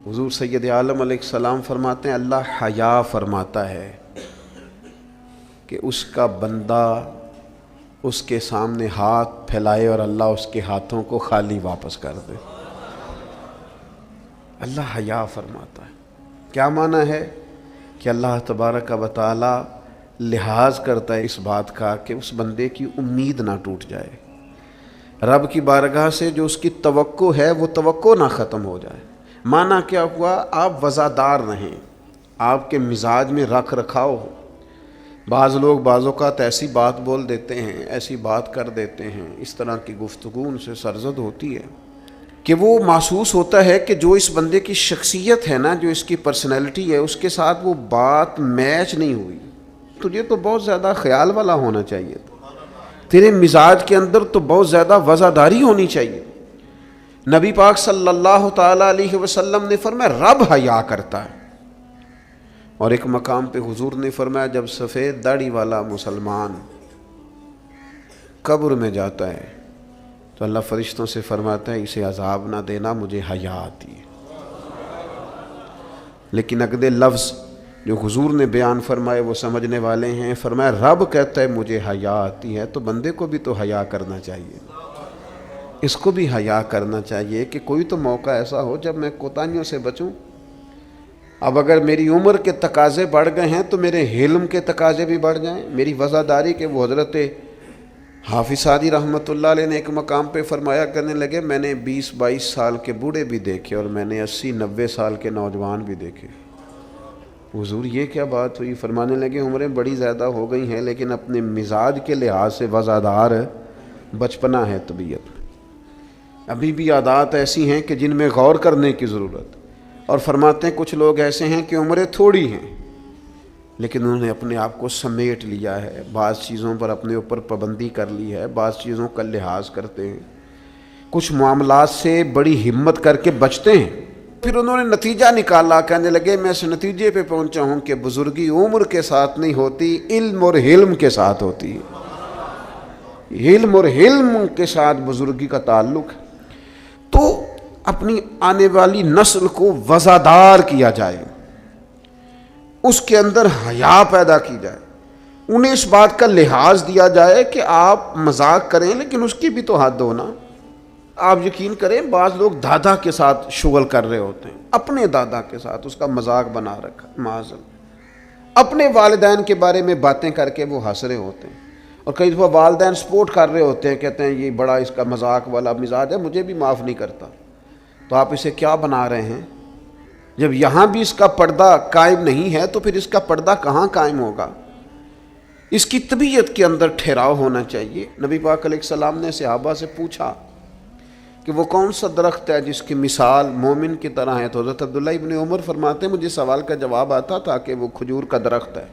حضور سید عالم علیہ السلام فرماتے ہیں اللہ حیا فرماتا ہے کہ اس کا بندہ اس کے سامنے ہاتھ پھیلائے اور اللہ اس کے ہاتھوں کو خالی واپس کر دے۔ اللہ حیا فرماتا ہے۔ کیا معنی ہے کہ اللہ تبارک و تعالی لحاظ کرتا ہے اس بات کا کہ اس بندے کی امید نہ ٹوٹ جائے، رب کی بارگاہ سے جو اس کی توقع ہے وہ توقع نہ ختم ہو جائے۔ معنی کیا ہوا؟ آپ وزادار رہیں، آپ کے مزاج میں رکھ رکھاؤ ہو۔ بعض لوگ بعض اوقات ایسی بات بول دیتے ہیں، ایسی بات کر دیتے ہیں، اس طرح کی گفتگو ان سے سرزد ہوتی ہے کہ وہ محسوس ہوتا ہے کہ جو اس بندے کی شخصیت ہے نا، جو اس کی پرسنالٹی ہے، اس کے ساتھ وہ بات میچ نہیں ہوئی۔ تجھے تو بہت زیادہ خیال والا ہونا چاہیے تھا، تیرے مزاج کے اندر تو بہت زیادہ وزاداری ہونی چاہیے۔ نبی پاک صلی اللہ تعالیٰ علیہ وسلم نے فرمایا رب حیا کرتا ہے، اور ایک مقام پہ حضور نے فرمایا جب سفید داڑھی والا مسلمان قبر میں جاتا ہے تو اللہ فرشتوں سے فرماتا ہے اسے عذاب نہ دینا، مجھے حیا آتی ہے۔ لیکن اگلے لفظ جو حضور نے بیان فرمائے وہ سمجھنے والے ہیں، فرمایا رب کہتا ہے مجھے حیا آتی ہے، تو بندے کو بھی تو حیا کرنا چاہیے، اس کو بھی حیا کرنا چاہیے کہ کوئی تو موقع ایسا ہو جب میں کوتاہیوں سے بچوں۔ اب اگر میری عمر کے تقاضے بڑھ گئے ہیں تو میرے حلم کے تقاضے بھی بڑھ جائیں، میری وزاداری کے۔ وہ حضرت حافظ سعدی رحمۃ اللہ علیہ نے ایک مقام پہ فرمایا کرنے لگے میں نے 20-22 سال کے بوڑھے بھی دیکھے اور میں نے 80-90 سال کے نوجوان بھی دیکھے۔ حضور یہ کیا بات ہوئی؟ فرمانے لگے عمریں بڑی زیادہ ہو گئی ہیں لیکن اپنے مزاج کے لحاظ سے وزادار بچپنا ہے طبیعت میں، ابھی بھی عادات ایسی ہیں کہ جن میں غور کرنے کی ضرورت۔ اور فرماتے ہیں کچھ لوگ ایسے ہیں کہ عمریں تھوڑی ہیں لیکن انہوں نے اپنے آپ کو سمیٹ لیا ہے، بعض چیزوں پر اپنے اوپر پابندی کر لی ہے، بعض چیزوں کا لحاظ کرتے ہیں، کچھ معاملات سے بڑی ہمت کر کے بچتے ہیں۔ پھر انہوں نے نتیجہ نکالا، کہنے لگے میں اس نتیجے پہ پہنچا ہوں کہ بزرگی عمر کے ساتھ نہیں ہوتی، علم اور حلم کے ساتھ ہوتی ہے۔ علم اور حلم کے ساتھ بزرگی کا تعلق ہے۔ تو اپنی آنے والی نسل کو وزادار کیا جائے، اس کے اندر حیا پیدا کی جائے، انہیں اس بات کا لحاظ دیا جائے کہ آپ مذاق کریں لیکن اس کی بھی تو حد ہونا۔ آپ یقین کریں بعض لوگ دادا کے ساتھ شغل کر رہے ہوتے ہیں، اپنے دادا کے ساتھ اس کا مذاق بنا رکھا، معاذ اللہ، اپنے والدین کے بارے میں باتیں کر کے وہ ہنس رہے ہوتے ہیں، اور کئی دفعہ والدین سپورٹ کر رہے ہوتے ہیں، کہتے ہیں یہ بڑا اس کا مذاق والا مزاج ہے، مجھے بھی معاف نہیں کرتا۔ تو آپ اسے کیا بنا رہے ہیں؟ جب یہاں بھی اس کا پردہ قائم نہیں ہے تو پھر اس کا پردہ کہاں قائم ہوگا؟ اس کی طبیعت کے اندر ٹھہراؤ ہونا چاہیے۔ نبی پاک علیہ السلام نے صحابہ سے پوچھا کہ وہ کون سا درخت ہے جس کی مثال مومن کی طرح ہے؟ تو حضرت عبداللہ ابن عمر فرماتے ہیں مجھے سوال کا جواب آتا تھا کہ وہ کھجور کا درخت ہے،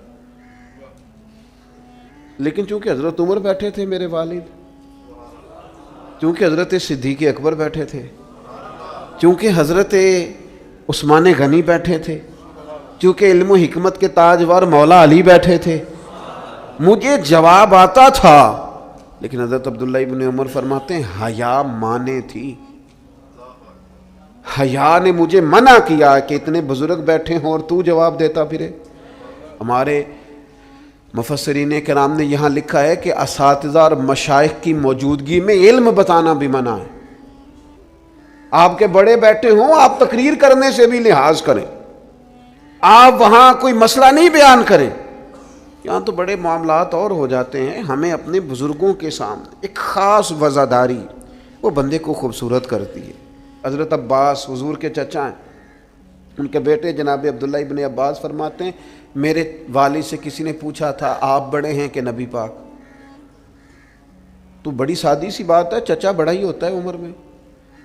لیکن چونکہ حضرت عمر بیٹھے تھے میرے والد، چونکہ حضرت صدیق اکبر بیٹھے تھے، چونکہ حضرت عثمان غنی بیٹھے تھے، چونکہ علم و حکمت کے تاجور مولا علی بیٹھے تھے، مجھے جواب آتا تھا۔ لیکن حضرت عبداللہ ابن عمر فرماتے ہیں حیا مانے تھی، حیا نے مجھے منع کیا کہ اتنے بزرگ بیٹھے ہوں اور تو جواب دیتا پھرے۔ ہمارے مفسرین کرام نے یہاں لکھا ہے کہ اساتذہ اور مشائخ کی موجودگی میں علم بتانا بھی منع ہے۔ آپ کے بڑے بیٹھے ہوں، آپ تقریر کرنے سے بھی لحاظ کریں، آپ وہاں کوئی مسئلہ نہیں بیان کریں۔ یہاں تو بڑے معاملات اور ہو جاتے ہیں۔ ہمیں اپنے بزرگوں کے سامنے ایک خاص وزاداری وہ بندے کو خوبصورت کرتی ہے۔ حضرت عباس حضور کے چچا ہیں، ان کے بیٹے جناب عبداللہ ابن عباس فرماتے ہیں میرے والد سے کسی نے پوچھا تھا آپ بڑے ہیں کہ نبی پاک؟ تو بڑی سادی سی بات ہے، چچا بڑا ہی ہوتا ہے عمر میں،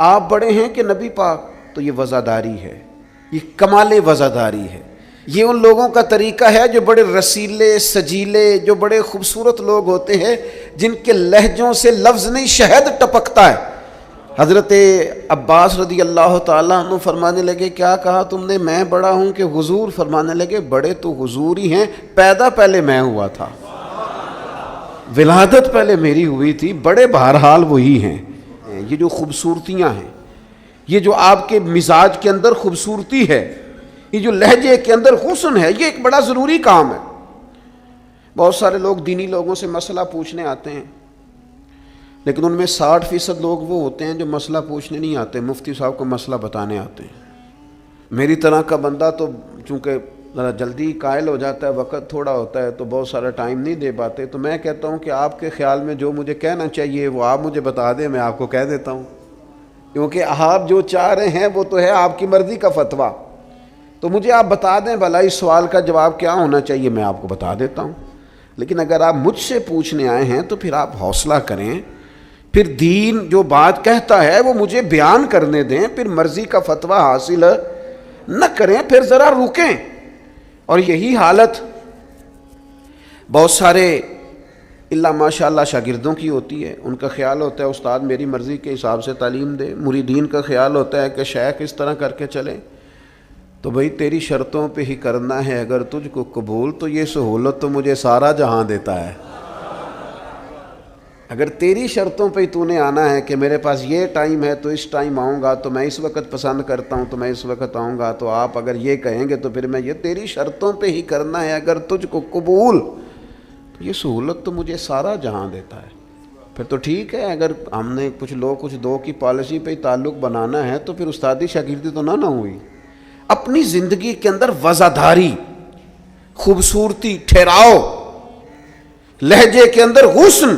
آپ بڑے ہیں کہ نبی پاک؟ تو یہ وزاداری ہے، یہ کمال وزاداری ہے۔ یہ ان لوگوں کا طریقہ ہے جو بڑے رسیلے سجیلے، جو بڑے خوبصورت لوگ ہوتے ہیں، جن کے لہجوں سے لفظ نہیں شہد ٹپکتا ہے۔ حضرت عباس رضی اللہ تعالیٰ عنہ فرمانے لگے کیا کہا تم نے؟ میں بڑا ہوں کہ حضور؟ فرمانے لگے بڑے تو حضور ہی ہیں، پیدا پہلے میں ہوا تھا، ولادت پہلے میری ہوئی تھی، بڑے بہرحال وہی ہیں۔ یہ جو خوبصورتیاں ہیں یہ جو آپ کے مزاج کے اندر خوبصورتی ہے، یہ جو لہجے کے اندر حسن ہے، یہ ایک بڑا ضروری کام ہے۔ بہت سارے لوگ دینی لوگوں سے مسئلہ پوچھنے آتے ہیں، لیکن ان میں 60% لوگ وہ ہوتے ہیں جو مسئلہ پوچھنے نہیں آتے، مفتی صاحب کو مسئلہ بتانے آتے ہیں۔ میری طرح کا بندہ تو چونکہ ذرا جلدی قائل ہو جاتا ہے، وقت تھوڑا ہوتا ہے تو بہت سارا ٹائم نہیں دے پاتے، تو میں کہتا ہوں کہ آپ کے خیال میں جو مجھے کہنا چاہیے وہ آپ مجھے بتا دیں، میں آپ کو کہہ دیتا ہوں، کیونکہ آپ جو چاہ رہے ہیں وہ تو ہے آپ کی مرضی کا فتویٰ، تو مجھے آپ بتا دیں بھلا اس سوال کا جواب کیا ہونا چاہیے، میں آپ کو بتا دیتا ہوں۔ لیکن اگر آپ مجھ سے پوچھنے آئے ہیں تو پھر آپ حوصلہ کریں، پھر دین جو بات کہتا ہے وہ مجھے بیان کرنے دیں، پھر مرضی کا فتویٰ حاصل نہ کریں، پھر ذرا رکیں۔ اور یہی حالت بہت سارے اللہ ماشاء اللہ شاگردوں کی ہوتی ہے۔ ان کا خیال ہوتا ہے استاد میری مرضی کے حساب سے تعلیم دے، مریدین کا خیال ہوتا ہے کہ شیخ اس طرح کر کے چلیں۔ تو بھئی تیری شرطوں پہ ہی کرنا ہے، اگر تجھ کو قبول تو یہ سہولت تو مجھے سارا جہاں دیتا ہے۔ اگر تیری شرطوں پہ ہی تو نے آنا ہے کہ میرے پاس یہ ٹائم ہے تو اس ٹائم آؤں گا، تو میں اس وقت پسند کرتا ہوں تو میں اس وقت آؤں گا، تو آپ اگر یہ کہیں گے تو پھر میں یہ تیری شرطوں پہ ہی کرنا ہے، اگر تجھ کو قبول تو یہ سہولت تو مجھے سارا جہاں دیتا ہے۔ پھر تو ٹھیک ہے، اگر ہم نے کچھ دو کی پالیسی پہ ہی تعلق بنانا ہے تو پھر استادی شاگردی تو نہ ہوئی۔ اپنی زندگی کے اندر وزاداری، خوبصورتی، ٹھہراؤ، لہجے کے اندر حسن،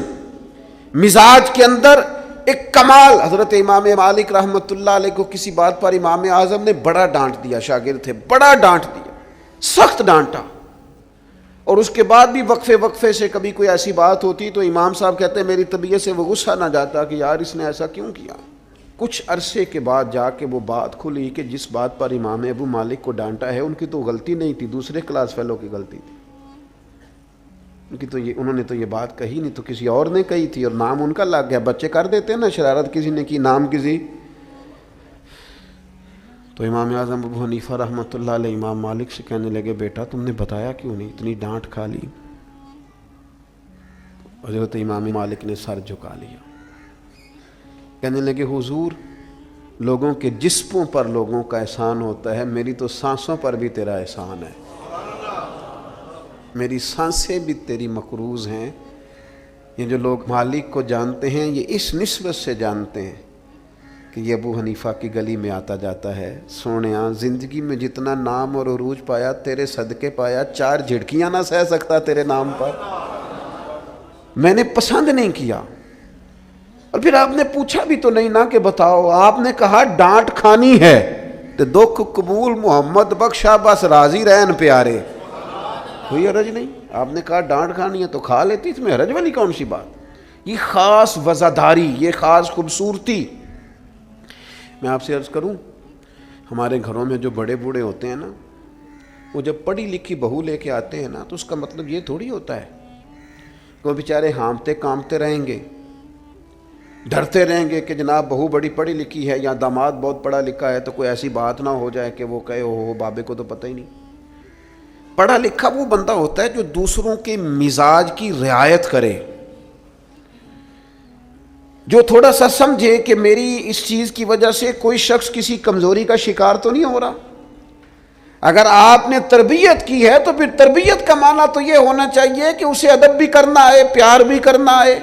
مزاج کے اندر ایک کمال۔ حضرت امام مالک رحمۃ اللہ علیہ کو کسی بات پر امام اعظم نے بڑا ڈانٹ دیا، شاگرد تھے، بڑا ڈانٹ دیا، سخت ڈانٹا، اور اس کے بعد بھی وقفے سے کبھی کوئی ایسی بات ہوتی تو امام صاحب کہتے ہیں میری طبیعت سے وہ غصہ نہ جاتا کہ یار اس نے ایسا کیوں کیا۔ کچھ عرصے کے بعد جا کے وہ بات کھلی کہ جس بات پر امام ابو مالک کو ڈانٹا ہے ان کی تو غلطی نہیں تھی، دوسرے کلاس فیلو کی غلطی تھی، ان کی تو انہوں نے تو یہ بات کہی نہیں، تو کسی اور نے کہی تھی اور نام ان کا لگ گیا۔ بچے کر دیتے ہیں نا شرارت، کسی نے کی نام کسی، تو امام اعظم ابو حنیفہ رحمۃ اللہ علیہ امام مالک سے کہنے لگے بیٹا تم نے بتایا کیوں نہیں، اتنی ڈانٹ کھا لی۔ حضرت امام مالک نے سر جھکا لیا، کہنے لگے حضور لوگوں کے جسموں پر لوگوں کا احسان ہوتا ہے، میری تو سانسوں پر بھی تیرا احسان ہے، میری سانسیں بھی تیری مقروض ہیں۔ یہ جو لوگ مالک کو جانتے ہیں یہ اس نسبت سے جانتے ہیں کہ یہ ابو حنیفہ کی گلی میں آتا جاتا ہے۔ سونیاں زندگی میں جتنا نام اور عروج پایا تیرے صدقے پایا، 4 جھڑکیاں نہ سہ سکتا تیرے نام پر، میں نے پسند نہیں کیا۔ اور پھر آپ نے پوچھا بھی تو نہیں نا کہ بتاؤ، آپ نے کہا ڈانٹ کھانی ہے تو دکھ قبول محمد بخشا بس راضی رہن پیارے، کوئی حرج نہیں۔ آپ نے کہا ڈانٹ کھانی ہے تو کھا لیتی، اس میں حرج والی کون سی بات؟ یہ خاص وزاداری، یہ خاص خوبصورتی۔ میں آپ سے عرض کروں، ہمارے گھروں میں جو بڑے بوڑھے ہوتے ہیں نا، وہ جب پڑھی لکھی بہو لے کے آتے ہیں نا تو اس کا مطلب یہ تھوڑی ہوتا ہے کہ وہ بیچارے ہامتے کامتے رہیں گے، ڈرتے رہیں گے کہ جناب بہو بڑی پڑھی لکھی ہے یا داماد بہت پڑھا لکھا ہے تو کوئی ایسی بات نہ ہو جائے کہ وہ کہے ہو بابے کو تو پتہ ہی نہیں۔ پڑھا لکھا وہ بندہ ہوتا ہے جو دوسروں کے مزاج کی رعایت کرے، جو تھوڑا سا سمجھے کہ میری اس چیز کی وجہ سے کوئی شخص کسی کمزوری کا شکار تو نہیں ہو رہا۔ اگر آپ نے تربیت کی ہے تو پھر تربیت کا معنی تو یہ ہونا چاہیے کہ اسے ادب بھی کرنا آئے، پیار بھی کرنا آئے،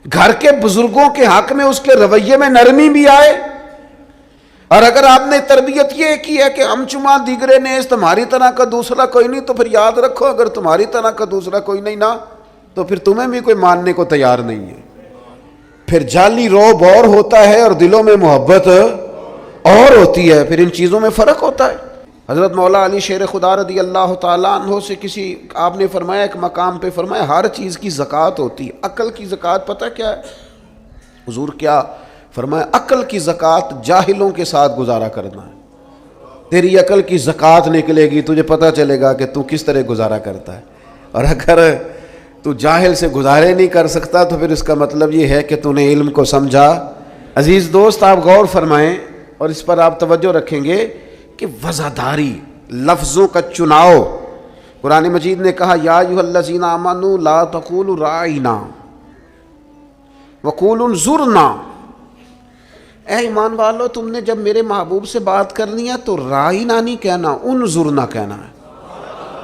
گھر کے بزرگوں کے حق میں اس کے رویے میں نرمی بھی آئے۔ اور اگر آپ نے تربیت یہ کی ہے کہ ہم چما دیگرے نیز تمہاری طرح کا دوسرا کوئی نہیں، تو پھر یاد رکھو اگر تمہاری طرح کا دوسرا کوئی نہیں نا تو پھر تمہیں بھی کوئی ماننے کو تیار نہیں ہے۔ پھر جعلی روب اور ہوتا ہے اور دلوں میں محبت اور ہوتی ہے، پھر ان چیزوں میں فرق ہوتا ہے۔ حضرت مولا علی شیر خدا رضی اللہ تعالیٰ عنہ سے کسی آپ نے فرمایا ایک مقام پہ فرمایا ہر چیز کی زکوٰۃ ہوتی ہے، عقل کی زکوٰۃ پتہ کیا ہے؟ حضور کیا فرمایا؟ عقل کی زکوٰۃ جاہلوں کے ساتھ گزارا کرنا ہے۔ تیری عقل کی زکوٰۃ نکلے گی، تجھے پتہ چلے گا کہ تو کس طرح گزارا کرتا ہے، اور اگر تو جاہل سے گزارے نہیں کر سکتا تو پھر اس کا مطلب یہ ہے کہ تو نے علم کو سمجھا۔ عزیز دوست آپ غور فرمائیں اور اس پر آپ توجہ رکھیں گے کہ وزاداری، لفظوں کا چناؤ۔ قرآن مجید نے کہا یا ایھا الذین آمنوا لا تقولوا راعنا وقولوا انظرنا، اے ایمان والو تم نے جب میرے محبوب سے بات کرنی ہے تو رائنا نہیں کہنا، انظرنا کہنا ہے.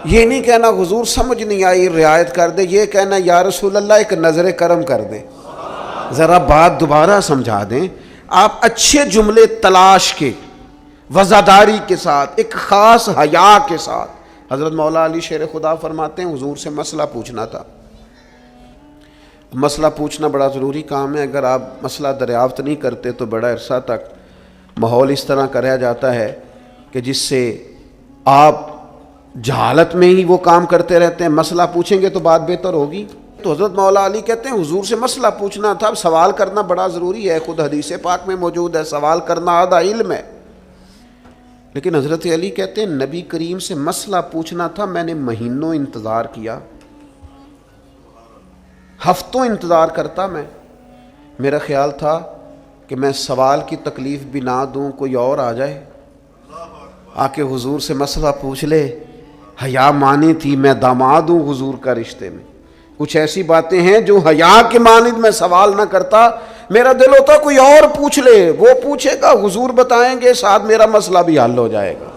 یہ نہیں کہنا حضور سمجھ نہیں آئی رعایت کر دے، یہ کہنا یا رسول اللہ ایک نظر کرم کر دیں، ذرا بات دوبارہ سمجھا دیں. آپ اچھے جملے تلاش کے وزاداری کے ساتھ ایک خاص حیا کے ساتھ. حضرت مولا علی شیر خدا فرماتے ہیں حضور سے مسئلہ پوچھنا تھا. مسئلہ پوچھنا بڑا ضروری کام ہے. اگر آپ مسئلہ دریافت نہیں کرتے تو بڑا عرصہ تک ماحول اس طرح کا رہ جاتا ہے کہ جس سے آپ جہالت میں ہی وہ کام کرتے رہتے ہیں. مسئلہ پوچھیں گے تو بات بہتر ہوگی. تو حضرت مولا علی کہتے ہیں حضور سے مسئلہ پوچھنا تھا. سوال کرنا بڑا ضروری ہے، خود حدیث پاک میں موجود ہے سوال کرنا آدھا علم ہے. لیکن حضرت علی کہتے ہیں نبی کریم سے مسئلہ پوچھنا تھا، میں نے مہینوں انتظار کیا، ہفتوں انتظار کرتا میں. میرا خیال تھا کہ میں سوال کی تکلیف بھی نہ دوں، کوئی اور آ جائے آ کے حضور سے مسئلہ پوچھ لے. حیا مانی تھی، میں داماد ہوں حضور کا رشتے میں. کچھ ایسی باتیں ہیں جو حیا کے مانند میں سوال نہ کرتا. میرا دل ہوتا کوئی اور پوچھ لے، وہ پوچھے گا حضور بتائیں گے، ساتھ میرا مسئلہ بھی حل ہو جائے گا.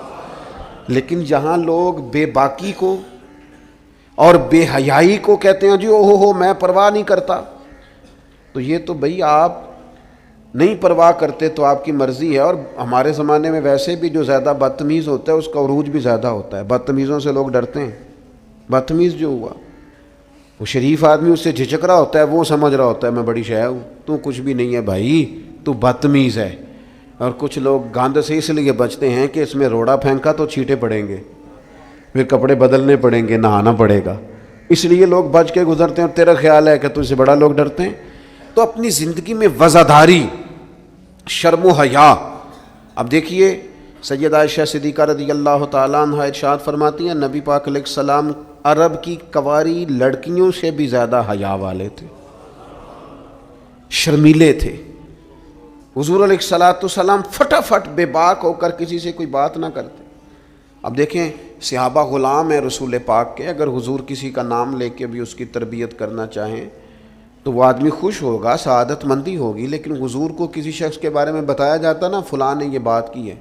لیکن جہاں لوگ بے باکی کو اور بے حیائی کو کہتے ہیں جی اوہ میں پرواہ نہیں کرتا، تو یہ تو بھئی آپ نہیں پرواہ کرتے تو آپ کی مرضی ہے. اور ہمارے زمانے میں ویسے بھی جو زیادہ بدتمیز ہوتا ہے اس کا عروج بھی زیادہ ہوتا ہے. بدتمیزوں سے لوگ ڈرتے ہیں. بدتمیز جو ہوا وہ شریف آدمی اس سے جھجک رہا ہوتا ہے، وہ سمجھ رہا ہوتا ہے میں بڑی شے ہوں، تو کچھ بھی نہیں ہے بھائی، تو بدتمیز ہے. اور کچھ لوگ گاند سے اس لیے بچتے ہیں کہ اس میں روڑا پھینکا تو چھینٹے پڑیں گے، پھر کپڑے بدلنے پڑیں گے، نہانا پڑے گا، اس لیے لوگ بچ کے گزرتے ہیں. اور تیرا خیال ہے کہ تجھ سے بڑا لوگ ڈرتے ہیں. تو اپنی زندگی میں وزاداری، شرم و حیا. اب دیکھیے سیدہ عائشہ صدیقہ رضی اللہ تعالیٰ عنہ ارشاد فرماتی ہیں نبی پاک علیہ السلام عرب کی کنواری لڑکیوں سے بھی زیادہ حیا والے تھے، شرمیلے تھے. حضور علیہ السلام فٹافٹ بے باک ہو کر کسی سے کوئی بات نہ کرتے. اب دیکھیں صحابہ غلام ہیں رسول پاک کے، اگر حضور کسی کا نام لے کے بھی اس کی تربیت کرنا چاہیں تو وہ آدمی خوش ہوگا، سعادت مندی ہوگی. لیکن حضور کو کسی شخص کے بارے میں بتایا جاتا نا فلاں نے یہ بات کی ہے،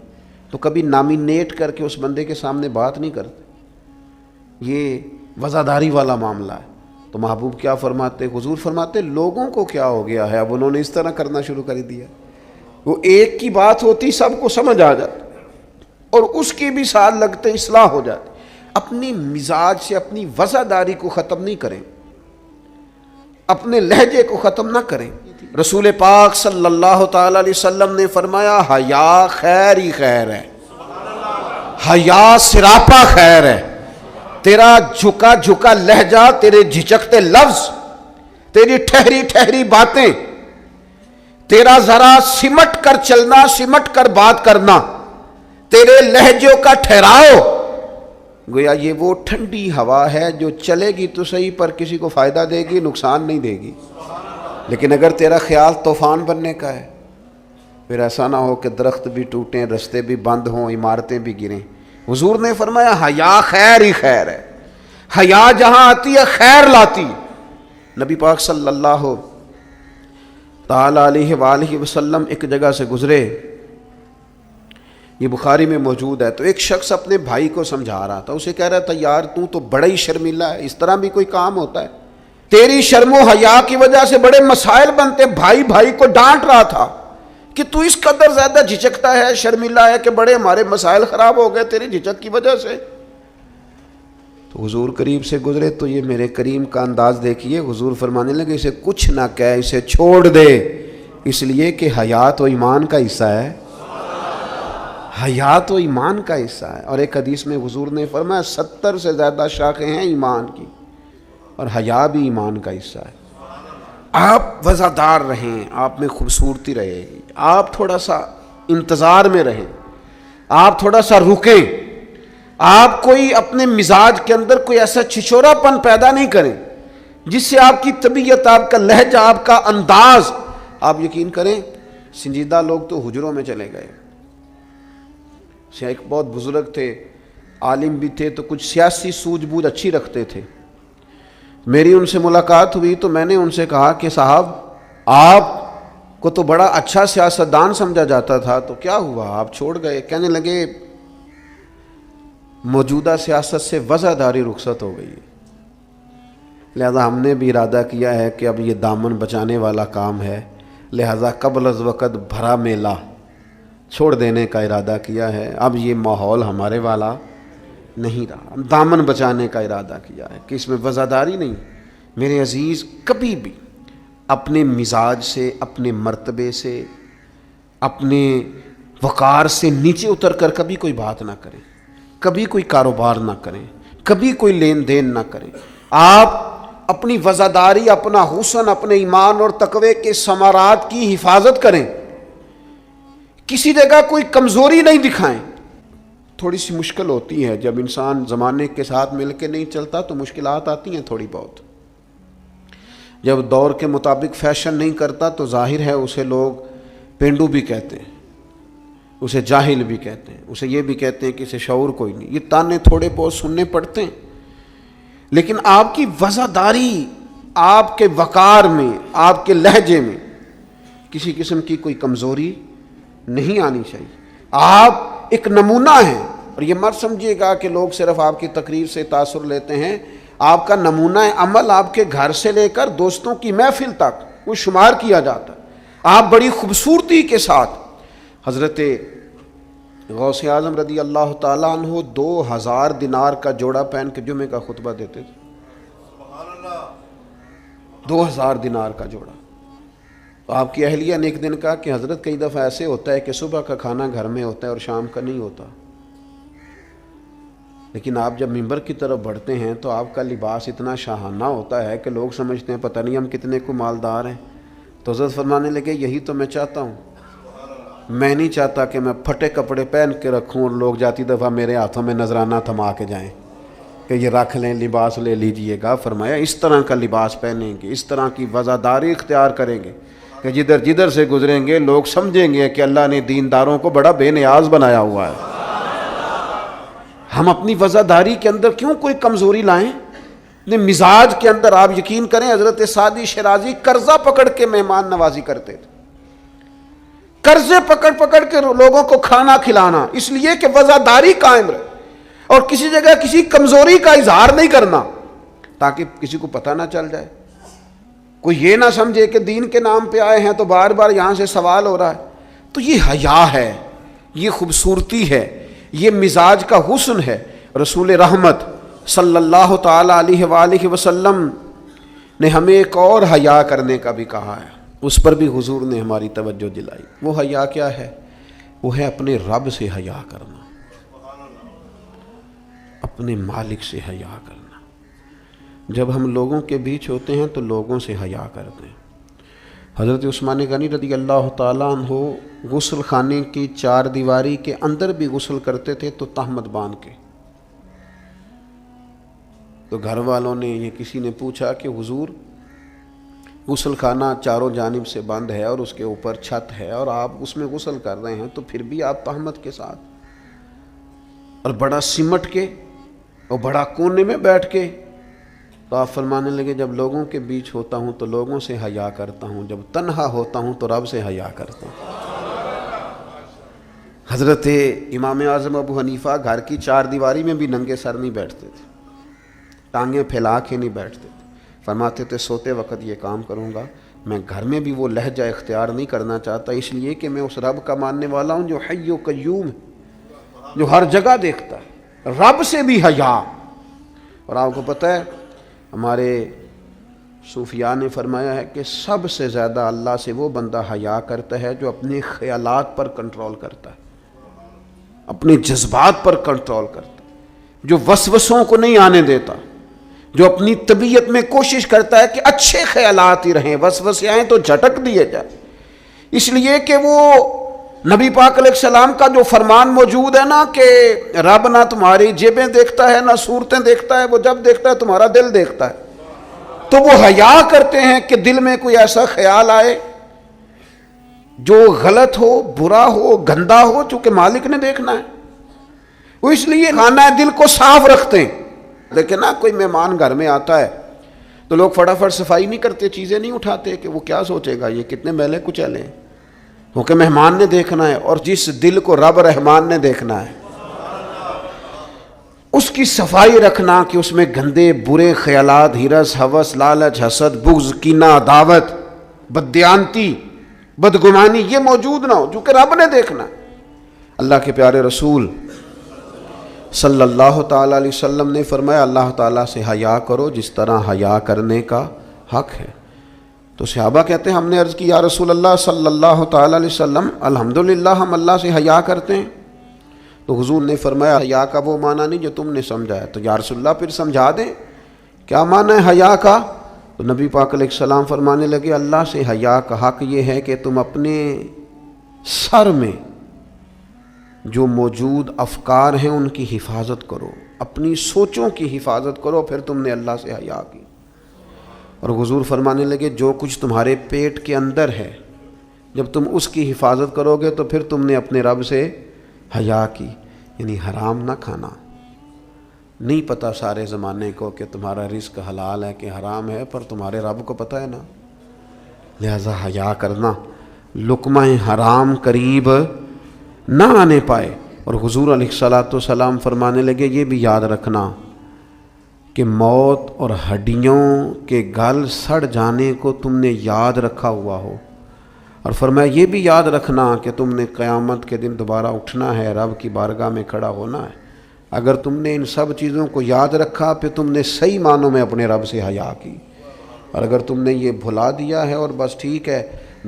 تو کبھی نامینیٹ کر کے اس بندے کے سامنے بات نہیں کرتے. یہ وزاداری والا معاملہ ہے. تو محبوب کیا فرماتے؟ حضور فرماتے لوگوں کو کیا ہو گیا ہے، اب انہوں نے اس طرح کرنا شروع کر دیا. وہ ایک کی بات ہوتی سب کو سمجھ آ جاتی اور اس کی بھی ساتھ لگتے اصلاح ہو جاتی. اپنی مزاج سے اپنی وزاداری کو ختم نہیں کریں، اپنے لہجے کو ختم نہ کریں. رسول پاک صلی اللہ تعالی علیہ وسلم نے فرمایا حیا خیر ہی خیر ہے، حیا سراپا خیر ہے. تیرا جھکا جھکا لہجہ، تیرے جھجکتے لفظ، تیری ٹھہری ٹھہری باتیں، تیرا ذرا سمٹ کر چلنا، سمٹ کر بات کرنا، تیرے لہجوں کا ٹھہراؤ، گویا یہ وہ ٹھنڈی ہوا ہے جو چلے گی تو صحیح پر کسی کو فائدہ دے گی، نقصان نہیں دے گی. لیکن اگر تیرا خیال طوفان بننے کا ہے پھر ایسا نہ ہو کہ درخت بھی ٹوٹیں، رستے بھی بند ہوں، عمارتیں بھی گریں. حضور نے فرمایا حیا خیر ہی خیر ہے. حیا جہاں آتی ہے خیر لاتی. نبی پاک صلی اللہ تعالی علیہ وآلہ وسلم ایک جگہ سے گزرے، یہ بخاری میں موجود ہے. تو ایک شخص اپنے بھائی کو سمجھا رہا تھا، اسے کہہ رہا تھا یار تو بڑا ہی شرمیلا ہے، اس طرح بھی کوئی کام ہوتا ہے؟ تیری شرم و حیا کی وجہ سے بڑے مسائل بنتے. بھائی بھائی کو ڈانٹ رہا تھا کہ تو اس قدر زیادہ جھجکتا ہے، شرمیلا ہے کہ بڑے ہمارے مسائل خراب ہو گئے تیری جھجک کی وجہ سے. تو حضور قریب سے گزرے تو یہ میرے کریم کا انداز دیکھیے. حضور فرمانے لگے اسے کچھ نہ کہہ، اسے چھوڑ دے، اس لیے کہ حیا تو ایمان کا حصہ ہے. حیا تو ایمان کا حصہ ہے. اور ایک حدیث میں حضور نے فرمایا 70 سے زیادہ شاخیں ہیں ایمان کی، اور حیا بھی ایمان کا حصہ ہے. آپ وزادار رہیں، آپ میں خوبصورتی رہے گی. آپ تھوڑا سا انتظار میں رہیں، آپ تھوڑا سا رکیں. آپ کوئی اپنے مزاج کے اندر کوئی ایسا چھچورا پن پیدا نہیں کریں جس سے آپ کی طبیعت، آپ کا لہجہ، آپ کا انداز، آپ یقین کریں سنجیدہ لوگ تو حجروں میں چلے گئے. ایک بہت بزرگ تھے، عالم بھی تھے، تو کچھ سیاسی سوجھ بوجھ اچھی رکھتے تھے. میری ان سے ملاقات ہوئی تو میں نے ان سے کہا کہ صاحب آپ کو تو بڑا اچھا سیاستدان سمجھا جاتا تھا، تو کیا ہوا آپ چھوڑ گئے؟ کہنے لگے موجودہ سیاست سے وزاداری رخصت ہو گئی ہے، لہذا ہم نے بھی ارادہ کیا ہے کہ اب یہ دامن بچانے والا کام ہے، لہذا قبل از وقت بھرا میلہ چھوڑ دینے کا ارادہ کیا ہے، اب یہ ماحول ہمارے والا نہیں رہا، دامن بچانے کا ارادہ کیا ہے کہ اس میں وزاداری نہیں۔ میرے عزیز، کبھی بھی اپنے مزاج سے، اپنے مرتبے سے، اپنے وقار سے نیچے اتر کر کبھی کوئی بات نہ کریں، کبھی کوئی کاروبار نہ کریں، کبھی کوئی لین دین نہ کریں۔ آپ اپنی وزاداری، اپنا حسن، اپنے ایمان اور تقوی کے ثمرات کی حفاظت کریں، کسی جگہ کوئی کمزوری نہیں دکھائیں۔ تھوڑی سی مشکل ہوتی ہے جب انسان زمانے کے ساتھ مل کے نہیں چلتا تو مشکلات آتی ہیں تھوڑی بہت، جب دور کے مطابق فیشن نہیں کرتا تو ظاہر ہے اسے لوگ پینڈو بھی کہتے ہیں، اسے جاہل بھی کہتے ہیں، اسے یہ بھی کہتے ہیں کہ اسے شعور کوئی نہیں، یہ تانے تھوڑے بہت سننے پڑتے ہیں، لیکن آپ کی وزاداری، آپ کے وقار میں، آپ کے لہجے میں کسی قسم کی کوئی کمزوری نہیں آنی چاہیے۔ آپ ایک نمونہ ہیں، اور یہ مت سمجھیے گا کہ لوگ صرف آپ کی تقریر سے تاثر لیتے ہیں، آپ کا نمونہ عمل آپ کے گھر سے لے کر دوستوں کی محفل تک وہ شمار کیا جاتا ہے۔ آپ بڑی خوبصورتی کے ساتھ، حضرت غوث اعظم رضی اللہ تعالیٰ عنہ 2000 دینار کا جوڑا پہن کے جمعے کا خطبہ دیتے تھے، 2000 دینار کا جوڑا۔ تو آپ کی اہلیہ نے ایک دن کہا کہ حضرت کئی دفعہ ایسے ہوتا ہے کہ صبح کا کھانا گھر میں ہوتا ہے اور شام کا نہیں ہوتا، لیکن آپ جب ممبر کی طرف بڑھتے ہیں تو آپ کا لباس اتنا شاہانہ ہوتا ہے کہ لوگ سمجھتے ہیں پتہ نہیں ہم کتنے کو مالدار ہیں۔ تو حضرت فرمانے لگے یہی تو میں چاہتا ہوں، میں نہیں چاہتا کہ میں پھٹے کپڑے پہن کے رکھوں اور لوگ جاتی دفعہ میرے ہاتھوں میں نذرانہ تھما کے جائیں کہ یہ رکھ لیں، لباس لے لیجئے گا۔ فرمایا اس طرح کا لباس پہنیں گے، اس طرح کی وزاداری اختیار کریں گے کہ جدھر سے گزریں گے لوگ سمجھیں گے کہ اللہ نے دینداروں کو بڑا بے نیاز بنایا ہوا ہے۔ ہم اپنی وزاداری کے اندر کیوں کوئی کمزوری لائیں؟ اپنے مزاج کے اندر آپ یقین کریں حضرت سعدی شیرازی قرضہ پکڑ کے مہمان نوازی کرتے تھے، قرضے پکڑ کے لوگوں کو کھانا کھلانا، اس لیے کہ وزاداری قائم رہے اور کسی جگہ کسی کمزوری کا اظہار نہیں کرنا تاکہ کسی کو پتہ نہ چل جائے، کوئی یہ نہ سمجھے کہ دین کے نام پہ آئے ہیں تو بار بار یہاں سے سوال ہو رہا ہے۔ تو یہ حیا ہے، یہ خوبصورتی ہے، یہ مزاج کا حسن ہے۔ رسول رحمت صلی اللہ تعالی علیہ وآلہ وسلم نے ہمیں ایک اور حیا کرنے کا بھی کہا ہے، اس پر بھی حضور نے ہماری توجہ دلائی۔ وہ حیا کیا ہے؟ وہ ہے اپنے رب سے حیا کرنا، اپنے مالک سے حیا کرنا۔ جب ہم لوگوں کے بیچ ہوتے ہیں تو لوگوں سے حیا کرتے ہیں۔ حضرت عثمان غنی رضی اللہ تعالیٰ عنہ غسل خانے کی 4 دیواری کے اندر بھی غسل کرتے تھے تو تہمت باندھ کے۔ تو گھر والوں نے، یہ کسی نے پوچھا کہ حضور غسل خانہ چاروں جانب سے بند ہے اور اس کے اوپر چھت ہے اور آپ اس میں غسل کر رہے ہیں تو پھر بھی آپ تہمت کے ساتھ، اور بڑا سمٹ کے اور بڑا کونے میں بیٹھ کے۔ تو آپ فرمانے لگے جب لوگوں کے بیچ ہوتا ہوں تو لوگوں سے حیا کرتا ہوں، جب تنہا ہوتا ہوں تو رب سے حیا کرتا ہوں۔ حضرت امام اعظم ابو حنیفہ گھر کی 4 دیواری میں بھی ننگے سر نہیں بیٹھتے تھے، ٹانگیں پھیلا کے نہیں بیٹھتے تھے، فرماتے تھے سوتے وقت یہ کام کروں گا۔ میں گھر میں بھی وہ لہجہ اختیار نہیں کرنا چاہتا، اس لیے کہ میں اس رب کا ماننے والا ہوں جو حی و قیوم ہے، جو ہر جگہ دیکھتا ہے۔ رب سے بھی حیا۔ اور آپ کو پتہ ہے ہمارے صوفیاء نے فرمایا ہے کہ سب سے زیادہ اللہ سے وہ بندہ حیا کرتا ہے جو اپنے خیالات پر کنٹرول کرتا ہے، اپنے جذبات پر کنٹرول کرتا ہے، جو وسوسوں کو نہیں آنے دیتا، جو اپنی طبیعت میں کوشش کرتا ہے کہ اچھے خیالات ہی رہیں، وسوسے آئیں تو جھٹک دیے جائیں۔ اس لیے کہ وہ نبی پاک علیہ السلام کا جو فرمان موجود ہے نا کہ رب نہ تمہاری جیبیں دیکھتا ہے نہ صورتیں دیکھتا ہے، وہ جب دیکھتا ہے تمہارا دل دیکھتا ہے۔ تو وہ حیا کرتے ہیں کہ دل میں کوئی ایسا خیال آئے جو غلط ہو، برا ہو، گندا ہو، چونکہ مالک نے دیکھنا ہے، وہ اس لیے خانہ دل کو صاف رکھتے ہیں۔ لیکن نہ کوئی مہمان گھر میں آتا ہے تو لوگ فٹافٹ صفائی نہیں کرتے، چیزیں نہیں اٹھاتے کہ وہ کیا سوچے گا، یہ کتنے میلے کچیلے ہیں، وہ کہ مہمان نے دیکھنا ہے، اور جس دل کو رب رحمان نے دیکھنا ہے اس کی صفائی رکھنا کہ اس میں گندے برے خیالات، ہرس، ہوس، لالچ، حسد، بغض، کینہ، عداوت، بددیانتی، بدگمانی یہ موجود نہ ہو، جو کہ رب نے دیکھنا۔ اللہ کے پیارے رسول صلی اللہ تعالیٰ علیہ وسلم نے فرمایا اللہ تعالیٰ سے حیا کرو جس طرح حیا کرنے کا حق ہے۔ تو صحابہ کہتے ہیں ہم نے عرض کی یا رسول اللہ صلی اللہ تعالیٰ علیہ وسلم الحمدللہ ہم اللہ سے حیا کرتے ہیں۔ تو حضور نے فرمایا حیا کا وہ معنی نہیں جو تم نے سمجھا ہے۔ تو یا رسول اللہ پھر سمجھا دیں کیا معنی ہے حیا کا؟ تو نبی پاک علیہ السلام فرمانے لگے اللہ سے حیا کا حق یہ ہے کہ تم اپنے سر میں جو موجود افکار ہیں ان کی حفاظت کرو، اپنی سوچوں کی حفاظت کرو، پھر تم نے اللہ سے حیا کی۔ اور حضور فرمانے لگے جو کچھ تمہارے پیٹ کے اندر ہے جب تم اس کی حفاظت کرو گے تو پھر تم نے اپنے رب سے حیا کی، یعنی حرام نہ کھانا۔ نہیں پتہ سارے زمانے کو کہ تمہارا رزق حلال ہے کہ حرام ہے، پر تمہارے رب کو پتہ ہے نا، لہذا حیا کرنا، لقمہ حرام قریب نہ آنے پائے۔ اور حضور علیہ الصلاۃ والسلام فرمانے لگے یہ بھی یاد رکھنا کہ موت اور ہڈیوں کے گل سڑ جانے کو تم نے یاد رکھا ہوا ہو، اور فرمایا یہ بھی یاد رکھنا کہ تم نے قیامت کے دن دوبارہ اٹھنا ہے، رب کی بارگاہ میں کھڑا ہونا ہے۔ اگر تم نے ان سب چیزوں کو یاد رکھا پھر تم نے صحیح معنوں میں اپنے رب سے حیا کی، اور اگر تم نے یہ بھلا دیا ہے اور بس ٹھیک ہے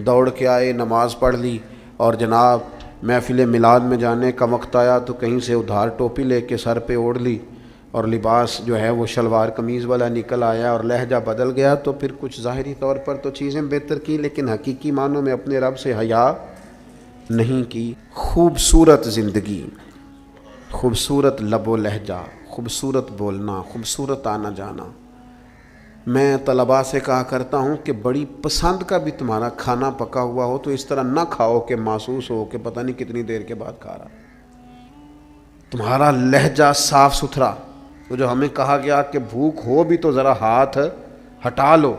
دوڑ کے آئے، نماز پڑھ لی، اور جناب محفل میلاد میں جانے کا وقت آیا تو کہیں سے ادھار ٹوپی لے کے سر پہ اوڑھ لی اور لباس جو ہے وہ شلوار قمیض والا نکل آیا اور لہجہ بدل گیا، تو پھر کچھ ظاہری طور پر تو چیزیں بہتر کی لیکن حقیقی معنوں میں اپنے رب سے حیا نہیں کی۔ خوبصورت زندگی، خوبصورت لب و لہجہ، خوبصورت بولنا، خوبصورت آنا جانا۔ میں طلباء سے کہا کرتا ہوں کہ بڑی پسند کا بھی تمہارا کھانا پکا ہوا ہو تو اس طرح نہ کھاؤ کہ محسوس ہو کہ پتہ نہیں کتنی دیر کے بعد کھا رہا۔ تمہارا لہجہ صاف ستھرا، تو جو ہمیں کہا گیا کہ بھوک ہو بھی تو ذرا ہاتھ ہٹا لو،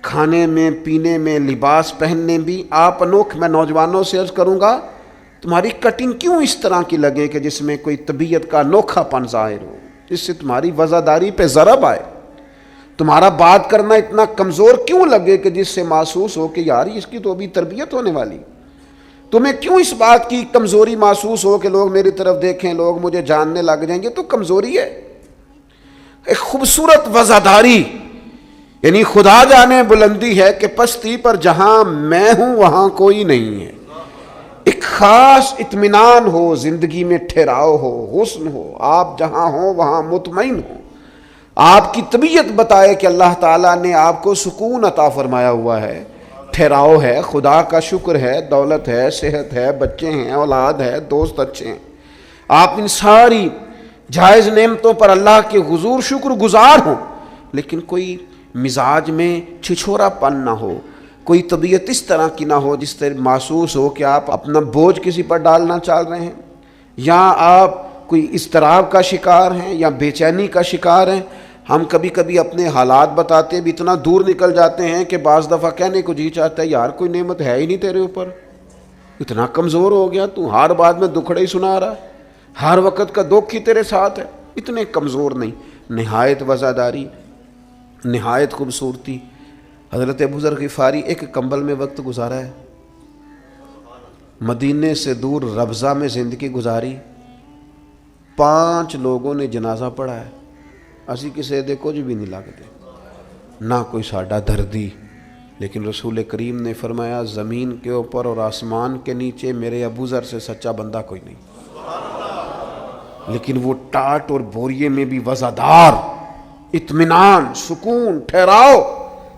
کھانے میں، پینے میں، لباس پہننے بھی آپ انوکھ۔ میں نوجوانوں سے عرض کروں گا تمہاری کٹنگ کیوں اس طرح کی لگے کہ جس میں کوئی طبیعت کا انوکھا پن ظاہر ہو، جس سے تمہاری وزاداری پہ ضرب آئے۔ تمہارا بات کرنا اتنا کمزور کیوں لگے کہ جس سے محسوس ہو کہ یار اس کی تو ابھی تربیت ہونے والی۔ تمہیں کیوں اس بات کی کمزوری محسوس ہو کہ لوگ میری طرف دیکھیں، لوگ مجھے جاننے لگ جائیں گے، تو کمزوری ہے۔ ایک خوبصورت وزاداری، یعنی خدا جانے بلندی ہے کہ پستی پر جہاں میں ہوں وہاں کوئی نہیں ہے۔ ایک خاص اطمینان ہو، زندگی میں ٹھہراؤ ہو، حسن ہو، آپ جہاں ہوں وہاں مطمئن ہو۔ آپ کی طبیعت بتائے کہ اللہ تعالیٰ نے آپ کو سکون عطا فرمایا ہوا ہے، ٹھہراؤ ہے، خدا کا شکر ہے، دولت ہے، صحت ہے، بچے ہیں، اولاد ہے، دوست اچھے ہیں۔ آپ ان ساری جائز نعمتوں پر اللہ کے حضور شکر گزار ہوں، لیکن کوئی مزاج میں چھچھورا پن نہ ہو، کوئی طبیعت اس طرح کی نہ ہو جس طرح محسوس ہو کہ آپ اپنا بوجھ کسی پر ڈالنا چاہ رہے ہیں، یا آپ کوئی اضطراب کا شکار ہیں یا بے چینی کا شکار ہیں۔ ہم کبھی کبھی اپنے حالات بتاتے بھی اتنا دور نکل جاتے ہیں کہ بعض دفعہ کہنے کو جی چاہتا ہے یار کوئی نعمت ہے ہی نہیں تیرے اوپر، اتنا کمزور ہو گیا تو ہر بات میں دکھڑے ہی سنا رہا ہے، ہر وقت کا دکھ ہی تیرے ساتھ ہے۔ اتنے کمزور نہیں، نہایت وزاداری، نہایت خوبصورتی۔ حضرت ابو ذر غفاری ایک کمبل میں وقت گزارا ہے، مدینے سے دور ربضہ میں زندگی گزاری، 5 لوگوں نے جنازہ پڑھا ہے، اسی کسی دے کچھ بھی نہیں لگتے، نہ کوئی ساڈا دردی، لیکن رسول کریم نے فرمایا زمین کے اوپر اور آسمان کے نیچے میرے ابو ذر سے سچا بندہ کوئی نہیں۔ لیکن وہ ٹاٹ اور بوریے میں بھی وزادار، اطمینان، سکون، ٹھہراؤ،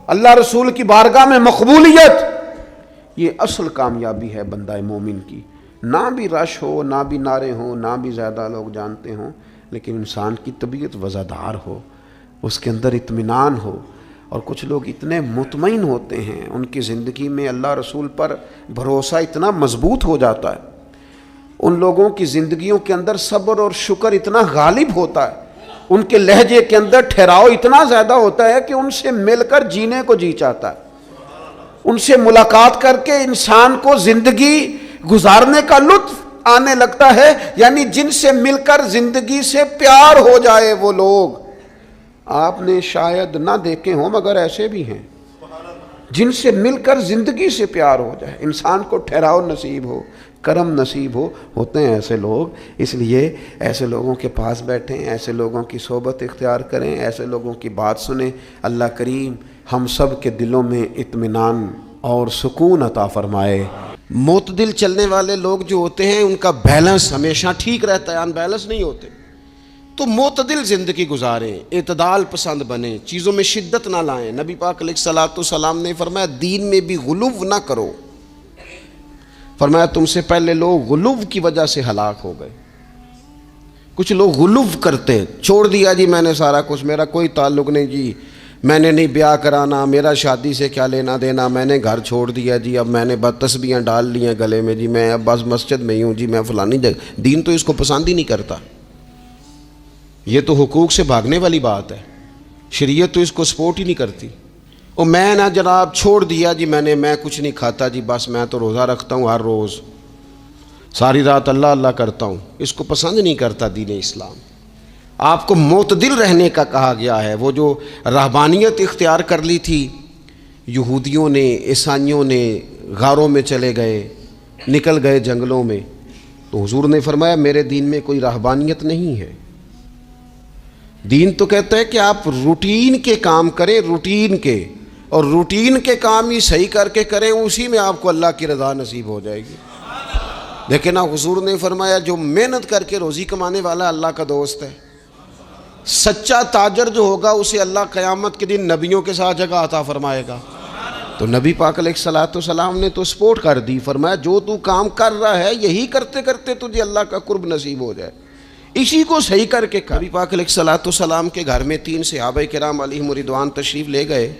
اللہ رسول کی بارگاہ میں مقبولیت، یہ اصل کامیابی ہے بندہ مومن کی۔ نہ بھی رش ہو، نہ بھی نعرے ہوں، نہ بھی زیادہ لوگ جانتے ہوں، لیکن انسان کی طبیعت وزادار ہو، اس کے اندر اطمینان ہو۔ اور کچھ لوگ اتنے مطمئن ہوتے ہیں، ان کی زندگی میں اللہ رسول پر بھروسہ اتنا مضبوط ہو جاتا ہے، ان لوگوں کی زندگیوں کے اندر صبر اور شکر اتنا غالب ہوتا ہے ان کے لہجے کے اندر ٹھہراؤ اتنا زیادہ ہوتا ہے کہ ان سے مل کر جینے کو جی چاہتا ہے، ان سے ملاقات کر کے انسان کو زندگی گزارنے کا لطف آنے لگتا ہے، یعنی جن سے مل کر زندگی سے پیار ہو جائے وہ لوگ آپ نے شاید نہ دیکھے ہوں مگر ایسے بھی ہیں، جن سے مل کر زندگی سے پیار ہو جائے، انسان کو ٹھہراؤ نصیب ہو، کرم نصیب ہو، ہوتے ہیں ایسے لوگ۔ اس لیے ایسے لوگوں کے پاس بیٹھیں، ایسے لوگوں کی صحبت اختیار کریں، ایسے لوگوں کی بات سنیں۔ اللہ کریم ہم سب کے دلوں میں اطمینان اور سکون عطا فرمائے۔ معتدل چلنے والے لوگ جو ہوتے ہیں ان کا بیلنس ہمیشہ ٹھیک رہتا ہے، ان بیلنس نہیں ہوتے، تو معتدل زندگی گزاریں، اعتدال پسند بنیں، چیزوں میں شدت نہ لائیں۔ نبی پاک علیہ الصلوۃ والسلام نے فرمایا دین میں بھی غلو نہ کرو، فرمایا تم سے پہلے لوگ غلو کی وجہ سے ہلاک ہو گئے۔ کچھ لوگ غلو کرتے ہیں، چھوڑ دیا جی میں نے سارا کچھ، میرا کوئی تعلق نہیں جی، میں نے نہیں بیاہ کرانا، میرا شادی سے کیا لینا دینا، میں نے گھر چھوڑ دیا جی، اب میں نے بس تسبیحاں ڈال لی ہیں گلے میں جی، میں اب بس مسجد میں ہی ہوں جی، میں فلانی جگہ۔ دین تو اس کو پسند ہی نہیں کرتا، یہ تو حقوق سے بھاگنے والی بات ہے، شریعت تو اس کو سپورٹ ہی نہیں کرتی۔ اور میں نہ جناب چھوڑ دیا جی میں کچھ نہیں کھاتا جی، بس میں تو روزہ رکھتا ہوں ہر روز، ساری رات اللہ اللہ کرتا ہوں، اس کو پسند نہیں کرتا دین اسلام۔ آپ کو معتدل رہنے کا کہا گیا ہے۔ وہ جو رہبانیت اختیار کر لی تھی یہودیوں نے، عیسائیوں نے، غاروں میں چلے گئے، نکل گئے جنگلوں میں، تو حضور نے فرمایا میرے دین میں کوئی رہبانیت نہیں ہے۔ دین تو کہتا ہے کہ آپ روٹین کے کام کریں، روٹین کے، اور روٹین کے کام ہی صحیح کر کے کریں، اسی میں آپ کو اللہ کی رضا نصیب ہو جائے گی۔ لیکن حضور نے فرمایا جو محنت کر کے روزی کمانے والا اللہ کا دوست ہے، سچا تاجر جو ہوگا اسے اللہ قیامت کے دن نبیوں کے ساتھ جگہ عطا فرمائے گا۔ تو نبی پاک علیہ الصلوۃ والسلام نے تو سپورٹ کر دی، فرمایا جو تو کام کر رہا ہے یہی کرتے کرتے تجھے اللہ کا قرب نصیب ہو جائے، اسی کو صحیح کر کے کر۔ نبی پاک علیہ الصلوۃ والسلام کے گھر میں 3 صحابہ کرام علیہم رضوان تشریف لے گئے۔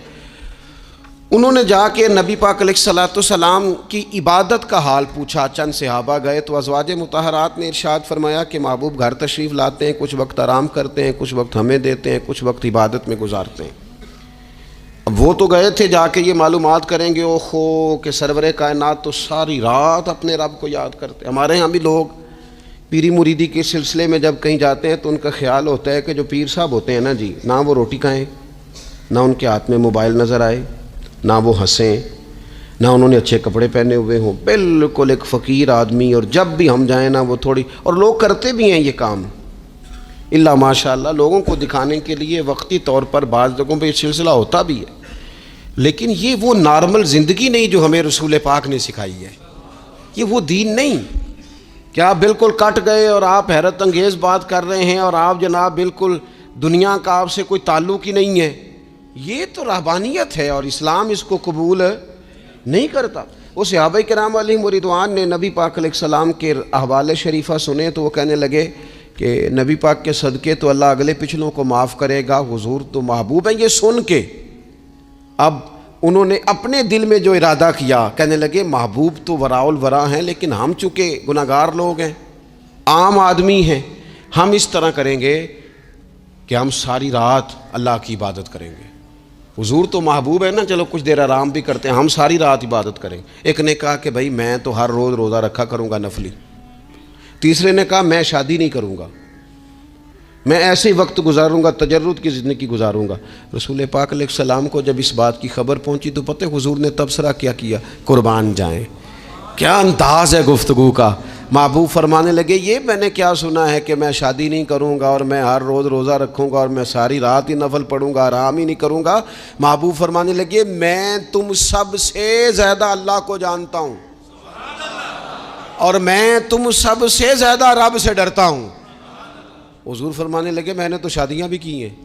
انہوں نے جا کے نبی پاک علیہ الصلوۃ والسلام کی عبادت کا حال پوچھا۔ چند صحابہ گئے تو ازواج مطہرات نے ارشاد فرمایا کہ محبوب گھر تشریف لاتے ہیں، کچھ وقت آرام کرتے ہیں، کچھ وقت ہمیں دیتے ہیں، کچھ وقت عبادت میں گزارتے ہیں۔ اب وہ تو گئے تھے جا کے یہ معلومات کریں گے اوہو کہ سرور کائنات تو ساری رات اپنے رب کو یاد کرتے۔ ہمارے ہاں بھی لوگ پیری مریدی کے سلسلے میں جب کہیں جاتے ہیں تو ان کا خیال ہوتا ہے کہ جو پیر صاحب ہوتے ہیں نا جی، نہ وہ روٹی کھائیں، نہ ان کے ہاتھ میں موبائل نظر آئے، نہ وہ ہنسیں، نہ انہوں نے اچھے کپڑے پہنے ہوئے ہوں، بالکل ایک فقیر آدمی، اور جب بھی ہم جائیں نا وہ تھوڑی، اور لوگ کرتے بھی ہیں یہ کام اللہ ماشاء اللہ، لوگوں کو دکھانے کے لیے وقتی طور پر بعض جگہوں پہ یہ سلسلہ ہوتا بھی ہے، لیکن یہ وہ نارمل زندگی نہیں جو ہمیں رسول پاک نے سکھائی ہے، یہ وہ دین نہیں کہ آپ بالکل کٹ گئے اور آپ حیرت انگیز بات کر رہے ہیں اور آپ جناب بالکل دنیا کا آپ سے کوئی تعلق ہی نہیں ہے۔ یہ تو رہبانیت ہے اور اسلام اس کو قبول نہیں کرتا۔ وہ صحابہ کرام علیہم رضوان نے نبی پاک علیہ السلام کے احوال شریفہ سنے تو وہ کہنے لگے کہ نبی پاک کے صدقے تو اللہ اگلے پچھلوں کو معاف کرے گا، حضور تو محبوب ہیں۔ یہ سن کے اب انہوں نے اپنے دل میں جو ارادہ کیا، کہنے لگے محبوب تو وراء الورا ہیں، لیکن ہم چونکہ گناہگار لوگ ہیں، عام آدمی ہیں، ہم اس طرح کریں گے کہ ہم ساری رات اللہ کی عبادت کریں گے۔ حضور تو محبوب ہے نا، چلو کچھ دیر آرام بھی کرتے ہیں، ہم ساری رات عبادت کریں۔ ایک نے کہا کہ بھائی میں تو ہر روز روزہ رکھا کروں گا نفلی۔ تیسرے نے کہا میں شادی نہیں کروں گا، میں ایسے ہی وقت گزاروں گا، تجرد کی زندگی گزاروں گا۔ رسول پاک علیہ السلام کو جب اس بات کی خبر پہنچی تو پتہ حضور نے تبصرہ کیا قربان جائیں، کیا انداز ہے گفتگو کا۔ محبوب فرمانے لگے یہ میں نے کیا سنا ہے کہ میں شادی نہیں کروں گا اور میں ہر روز روزہ رکھوں گا اور میں ساری رات ہی نفل پڑھوں گا، آرام ہی نہیں کروں گا۔ محبوب فرمانے لگے میں تم سب سے زیادہ اللہ کو جانتا ہوں اور میں تم سب سے زیادہ رب سے ڈرتا ہوں۔ حضور فرمانے لگے میں نے تو شادیاں بھی کی ہیں،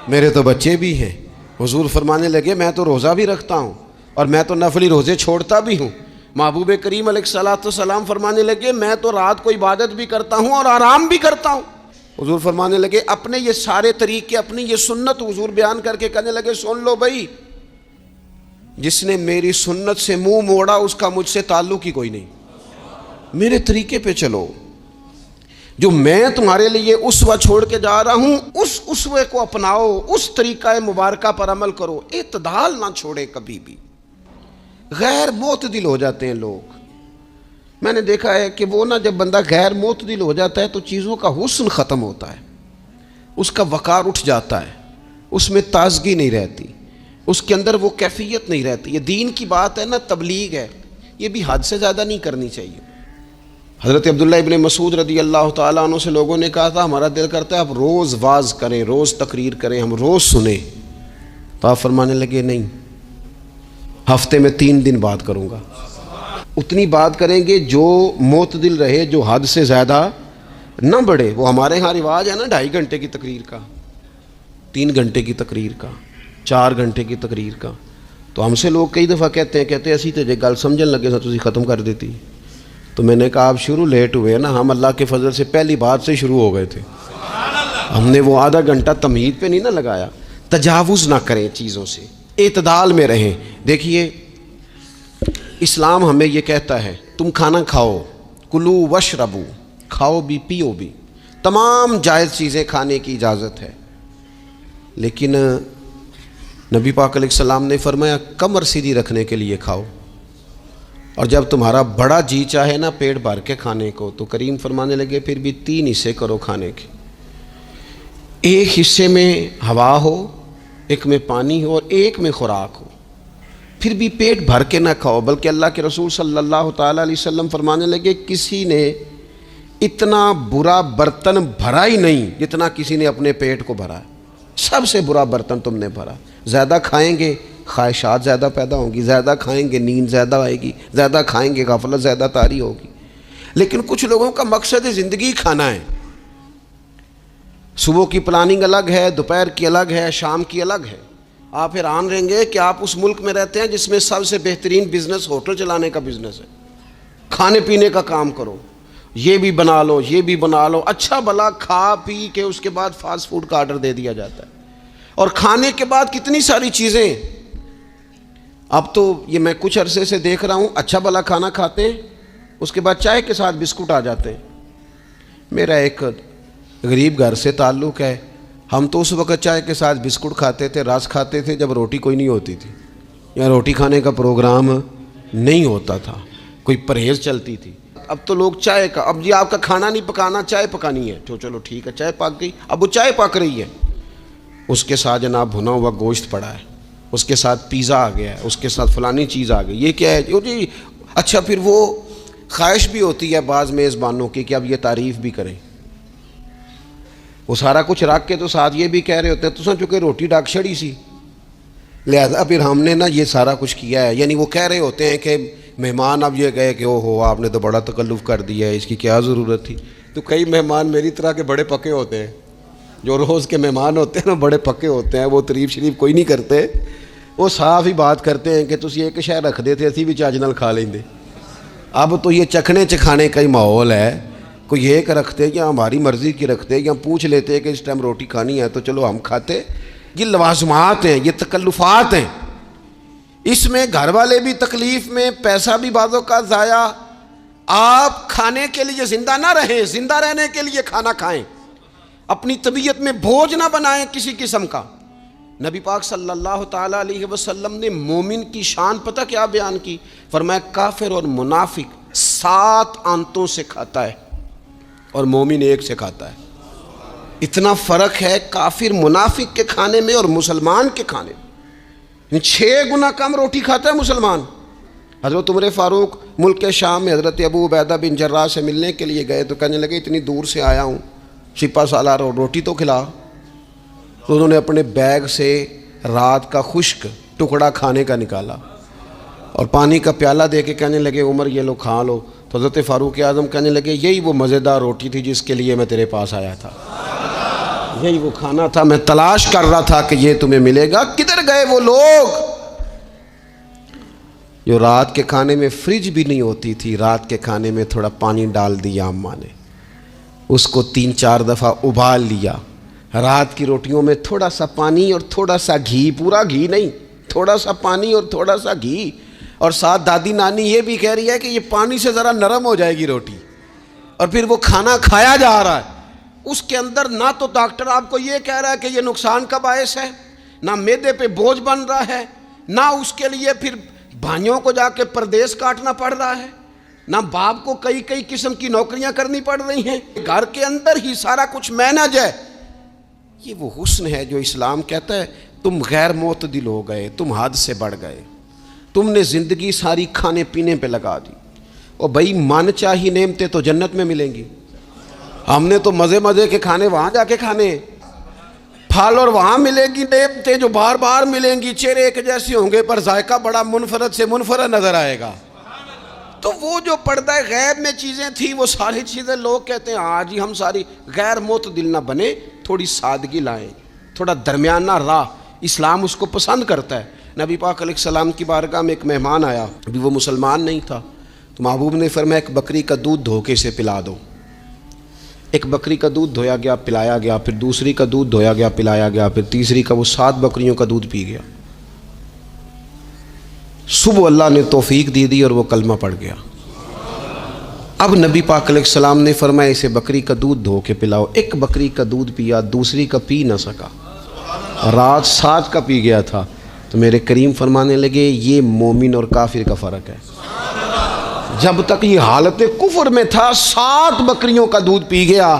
میرے تو بچے بھی ہیں۔ حضور فرمانے لگے میں تو روزہ بھی رکھتا ہوں اور میں تو نفلی روزے چھوڑتا بھی ہوں۔ محبوب کریم علیہ الصلوۃ والسلام فرمانے لگے میں تو رات کو عبادت بھی کرتا ہوں اور آرام بھی کرتا ہوں۔ حضور فرمانے لگے اپنے یہ سارے طریقے، اپنی یہ سنت حضور بیان کر کے کہنے لگے سن لو بھائی، جس نے میری سنت سے منہ موڑا اس کا مجھ سے تعلق ہی کوئی نہیں، میرے طریقے پہ چلو۔ جو میں تمہارے لیے اسوہ چھوڑ کے جا رہا ہوں اس اسوے کو اپناؤ، اس طریقہ مبارکہ پر عمل کرو، اعتدال نہ چھوڑے کبھی بھی۔ غیر معتدل ہو جاتے ہیں لوگ، میں نے دیکھا ہے کہ وہ جب بندہ غیر معتدل ہو جاتا ہے تو چیزوں کا حسن ختم ہوتا ہے، اس کا وقار اٹھ جاتا ہے، اس میں تازگی نہیں رہتی، اس کے اندر وہ کیفیت نہیں رہتی۔ یہ دین کی بات ہے نا، تبلیغ ہے، یہ بھی حد سے زیادہ نہیں کرنی چاہیے۔ حضرت عبداللہ ابن مسعود رضی اللہ تعالیٰ عنہ سے لوگوں نے کہا تھا ہمارا دل کرتا ہے آپ روز واز کریں، روز تقریر کریں، ہم روز سنیں، تو آپ فرمانے لگے نہیں، ہفتے میں 3 دن بات کروں گا۔ اتنی بات کریں گے جو معتدل رہے، جو حد سے زیادہ نہ بڑھے۔ وہ ہمارے ہاں رواج ہے نا 2.5 گھنٹے کی تقریر کا، 3 گھنٹے کی تقریر کا، 4 گھنٹے کی تقریر کا۔ تو ہم سے لوگ کئی دفعہ کہتے ہیں اسی تے جے گل سمجھن لگے سا تسی ختم کر دیتی۔ تو میں نے کہا آپ شروع لیٹ ہوئے نا، ہم اللہ کے فضل سے پہلی بات سے شروع ہو گئے تھے، ہم نے وہ آدھا گھنٹہ تمہید پہ نہیں نہ لگایا۔ تجاوز نہ کریں چیزوں سے، اعتدال میں رہیں۔ دیکھیے اسلام ہمیں یہ کہتا ہے تم کھانا کھاؤ، کلو وشربو، کھاؤ بھی پیو بھی، تمام جائز چیزیں کھانے کی اجازت ہے، لیکن نبی پاک علیہ السلام نے فرمایا کمر سیدھی رکھنے کے لیے کھاؤ، اور جب تمہارا بڑا جی چاہے نا پیٹ بھر کے کھانے کو تو کریم فرمانے لگے پھر بھی 3 حصے کرو کھانے کے، ایک حصے میں ہوا ہو، ایک میں پانی ہو، اور ایک میں خوراک ہو، پھر بھی پیٹ بھر کے نہ کھاؤ۔ بلکہ اللہ کے رسول صلی اللہ تعالیٰ علیہ وسلم فرمانے لگے کسی نے اتنا برا برتن بھرا ہی نہیں جتنا کسی نے اپنے پیٹ کو بھرا، سب سے برا برتن تم نے بھرا۔ زیادہ کھائیں گے خواہشات زیادہ پیدا ہوں گی، زیادہ کھائیں گے نیند زیادہ آئے گی، زیادہ کھائیں گے غفلت زیادہ طاری ہوگی۔ لیکن کچھ لوگوں کا مقصد زندگی کھانا ہے، صبح کی پلاننگ الگ ہے، دوپہر کی الگ ہے، شام کی الگ ہے۔ آپ حیران رہیں گے کہ آپ اس ملک میں رہتے ہیں جس میں سب سے بہترین بزنس ہوٹل چلانے کا بزنس ہے، کھانے پینے کا کام کرو، یہ بھی بنا لو یہ بھی بنا لو، اچھا بھلا کھا پی کے اس کے بعد فاسٹ فوڈ کا آرڈر دے دیا جاتا ہے، اور کھانے کے بعد کتنی ساری چیزیں۔ اب تو یہ میں کچھ عرصے سے دیکھ رہا ہوں، اچھا بھلا کھانا کھاتے ہیں، اس کے بعد چائے کے ساتھ بسکٹ آ جاتے ہیں۔ میرا ایک غریب گھر سے تعلق ہے، ہم تو اس وقت چائے کے ساتھ بسکٹ کھاتے تھے، رس کھاتے تھے جب روٹی کوئی نہیں ہوتی تھی، یا روٹی کھانے کا پروگرام نہیں ہوتا تھا، کوئی پرہیز چلتی تھی۔ اب تو لوگ چائے کا، اب جی آپ کا کھانا نہیں پکانا، چائے پکانی ہے تو چلو ٹھیک ہے، چائے پک گئی، اب وہ چائے پک رہی ہے، اس کے ساتھ جناب بھنا ہوا گوشت پڑا ہے، اس کے ساتھ پیزا آ گیا ہے، اس کے ساتھ فلانی چیز آ گئی، یہ کیا ہے جی؟ اچھا پھر وہ خواہش بھی ہوتی ہے بعض میزبانوں کی کہ اب یہ تعریف بھی کریں، وہ سارا کچھ رکھ کے تو ساتھ یہ بھی کہہ رہے ہوتے ہیں تو چونکہ روٹی ڈاک چھڑی سی، لہذا پھر ہم نے نا یہ سارا کچھ کیا ہے۔ یعنی وہ کہہ رہے ہوتے ہیں کہ مہمان اب یہ گئے کہ او ہو آپ نے تو بڑا تکلف کر دیا ہے، اس کی کیا ضرورت تھی۔ تو کئی مہمان میری طرح کے بڑے پکے ہوتے ہیں، جو روز کے مہمان ہوتے ہیں نا بڑے پکے ہوتے ہیں، وہ تعریف شریف کوئی نہیں کرتے، وہ صاف ہی بات کرتے ہیں کہ تسی ایک شے رکھ دے تھے اسی بھی چاج نال کھا لیں دے۔ اب تو یہ چکھنے چکھانے کا ہی ماحول ہے، کوئی ایک رکھتے یا ہماری مرضی کی رکھتے یا پوچھ لیتے کہ اس ٹائم روٹی کھانی ہے تو چلو ہم کھاتے۔ یہ لوازمات ہیں، یہ تکلفات ہیں، اس میں گھر والے بھی تکلیف میں، پیسہ بھی بعضوں کا ضائع۔ آپ کھانے کے لیے زندہ نہ رہیں، زندہ رہنے کے لیے کھانا کھائیں، اپنی طبیعت میں بوجھ نہ بنائیں کسی قسم کا۔ نبی پاک صلی اللہ تعالیٰ علیہ وسلم نے مومن کی شان پتہ کیا بیان کی؟ فرمایا کافر اور منافق 7 آنتوں سے کھاتا ہے اور مومن 1 سے کھاتا ہے۔ اتنا فرق ہے کافر منافق کے کھانے میں اور مسلمان کے کھانے میں، 6 گنا کم روٹی کھاتا ہے مسلمان۔ حضرت عمر فاروق ملک شام میں حضرت ابو عبیدہ بن جراح سے ملنے کے لیے گئے تو کہنے لگے اتنی دور سے آیا ہوں، سپہ سالار روٹی تو کھلا۔ تو انہوں نے اپنے بیگ سے رات کا خشک ٹکڑا کھانے کا نکالا اور پانی کا پیالہ دے کے کہنے لگے عمر یہ لو کھا لو۔ تو حضرت فاروق اعظم کہنے لگے یہی وہ مزیدار روٹی تھی جس کے لیے میں تیرے پاس آیا تھا، یہی وہ کھانا تھا، میں تلاش کر رہا تھا کہ یہ تمہیں ملے گا۔ کدھر گئے وہ لوگ جو رات کے کھانے میں فریج بھی نہیں ہوتی تھی، رات کے کھانے میں تھوڑا پانی ڈال دیا اماں نے، اس کو 3-4 دفعہ ابال لیا، رات کی روٹیوں میں تھوڑا سا پانی اور تھوڑا سا گھی، پورا گھی نہیں، تھوڑا سا پانی اور تھوڑا سا گھی، اور ساتھ دادی نانی یہ بھی کہہ رہی ہے کہ یہ پانی سے ذرا نرم ہو جائے گی روٹی، اور پھر وہ کھانا کھایا جا رہا ہے، اس کے اندر نہ تو ڈاکٹر آپ کو یہ کہہ رہا ہے کہ یہ نقصان کا باعث ہے، نہ معدے پہ بوجھ بن رہا ہے، نہ اس کے لیے پھر بھائیوں کو جا کے پردیس کاٹنا پڑ رہا ہے، نہ باپ کو کئی کئی قسم کی نوکریاں کرنی پڑ رہی ہیں، گھر کے اندر ہی سارا کچھ مینج ہے۔ یہ وہ حسن ہے جو اسلام کہتا ہے تم غیر معتدل ہو گئے، تم حد سے بڑھ گئے، تم نے زندگی ساری کھانے پینے پہ لگا دی۔ اور بھائی من چاہی نعمتیں تو جنت میں ملیں گی، ہم نے تو مزے مزے کے کھانے وہاں جا کے کھانے، پھل اور وہاں ملے گی نعمتیں جو بار بار ملیں گی، چہرے ایک جیسے ہوں گے پر ذائقہ بڑا منفرد سے منفرد نظر آئے گا۔ تو وہ جو پردہ غیب میں چیزیں تھیں وہ ساری چیزیں لوگ کہتے ہیں آج ہی ہم ساری غیر معتدل نہ بنے، تھوڑی سادگی لائیں، تھوڑا درمیانہ راہ، اسلام اس کو پسند کرتا ہے۔ نبی پاک علیہ السلام کی بارگاہ میں ایک مہمان آیا، ابھی وہ مسلمان نہیں تھا، تو محبوب نے فرمایا ایک بکری کا دودھ دھوکے سے پلا دو۔ ایک بکری کا دودھ دھویا گیا، پلایا گیا، پھر دوسری کا دودھ دھویا گیا، پلایا گیا، پھر تیسری کا، وہ 7 بکریوں کا دودھ پی گیا۔ صبح اللہ نے توفیق دی اور وہ کلمہ پڑھ گیا۔ اب نبی پاک علیہ السلام نے فرمایا اسے بکری کا دودھ دھو کے پلاؤ۔ ایک بکری کا دودھ پیا، دوسری کا پی نہ سکا، رات 7 کا پی گیا تھا۔ تو میرے کریم فرمانے لگے یہ مومن اور کافر کا فرق ہے۔ جب تک یہ حالت کفر میں تھا 7 بکریوں کا دودھ پی گیا،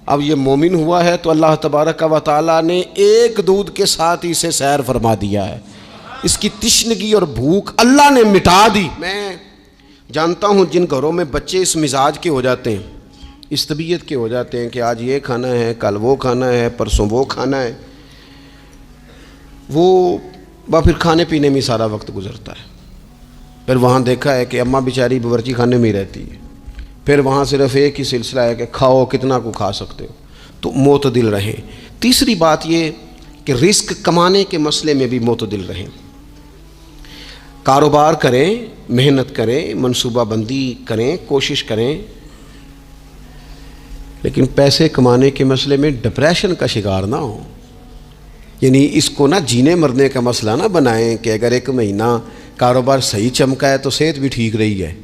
اب یہ مومن ہوا ہے تو اللہ تبارک و تعالیٰ نے ایک دودھ کے ساتھ ہی اسے سیر فرما دیا ہے، اس کی تشنگی اور بھوک اللہ نے مٹا دی۔ میں جانتا ہوں جن گھروں میں بچے اس مزاج کے ہو جاتے ہیں، اس طبیعت کے ہو جاتے ہیں کہ آج یہ کھانا ہے، کل وہ کھانا ہے، پرسوں وہ کھانا ہے، وہ پھر کھانے پینے میں سارا وقت گزرتا ہے۔ پھر وہاں دیکھا ہے کہ اماں بیچاری باورچی خانے میں ہی رہتی ہے، پھر وہاں صرف ایک ہی سلسلہ ہے کہ کھاؤ کتنا کو کھا سکتے ہو۔ تو معتدل رہیں۔ تیسری بات یہ کہ رزق کمانے کے مسئلے میں بھی معتدل رہیں، کاروبار کریں، محنت کریں، منصوبہ بندی کریں، کوشش کریں، لیکن پیسے کمانے کے مسئلے میں ڈپریشن کا شکار نہ ہو۔ یعنی اس کو نہ جینے مرنے کا مسئلہ نہ بنائیں کہ اگر ایک مہینہ کاروبار صحیح چمکا ہے تو صحت بھی ٹھیک رہی ہے،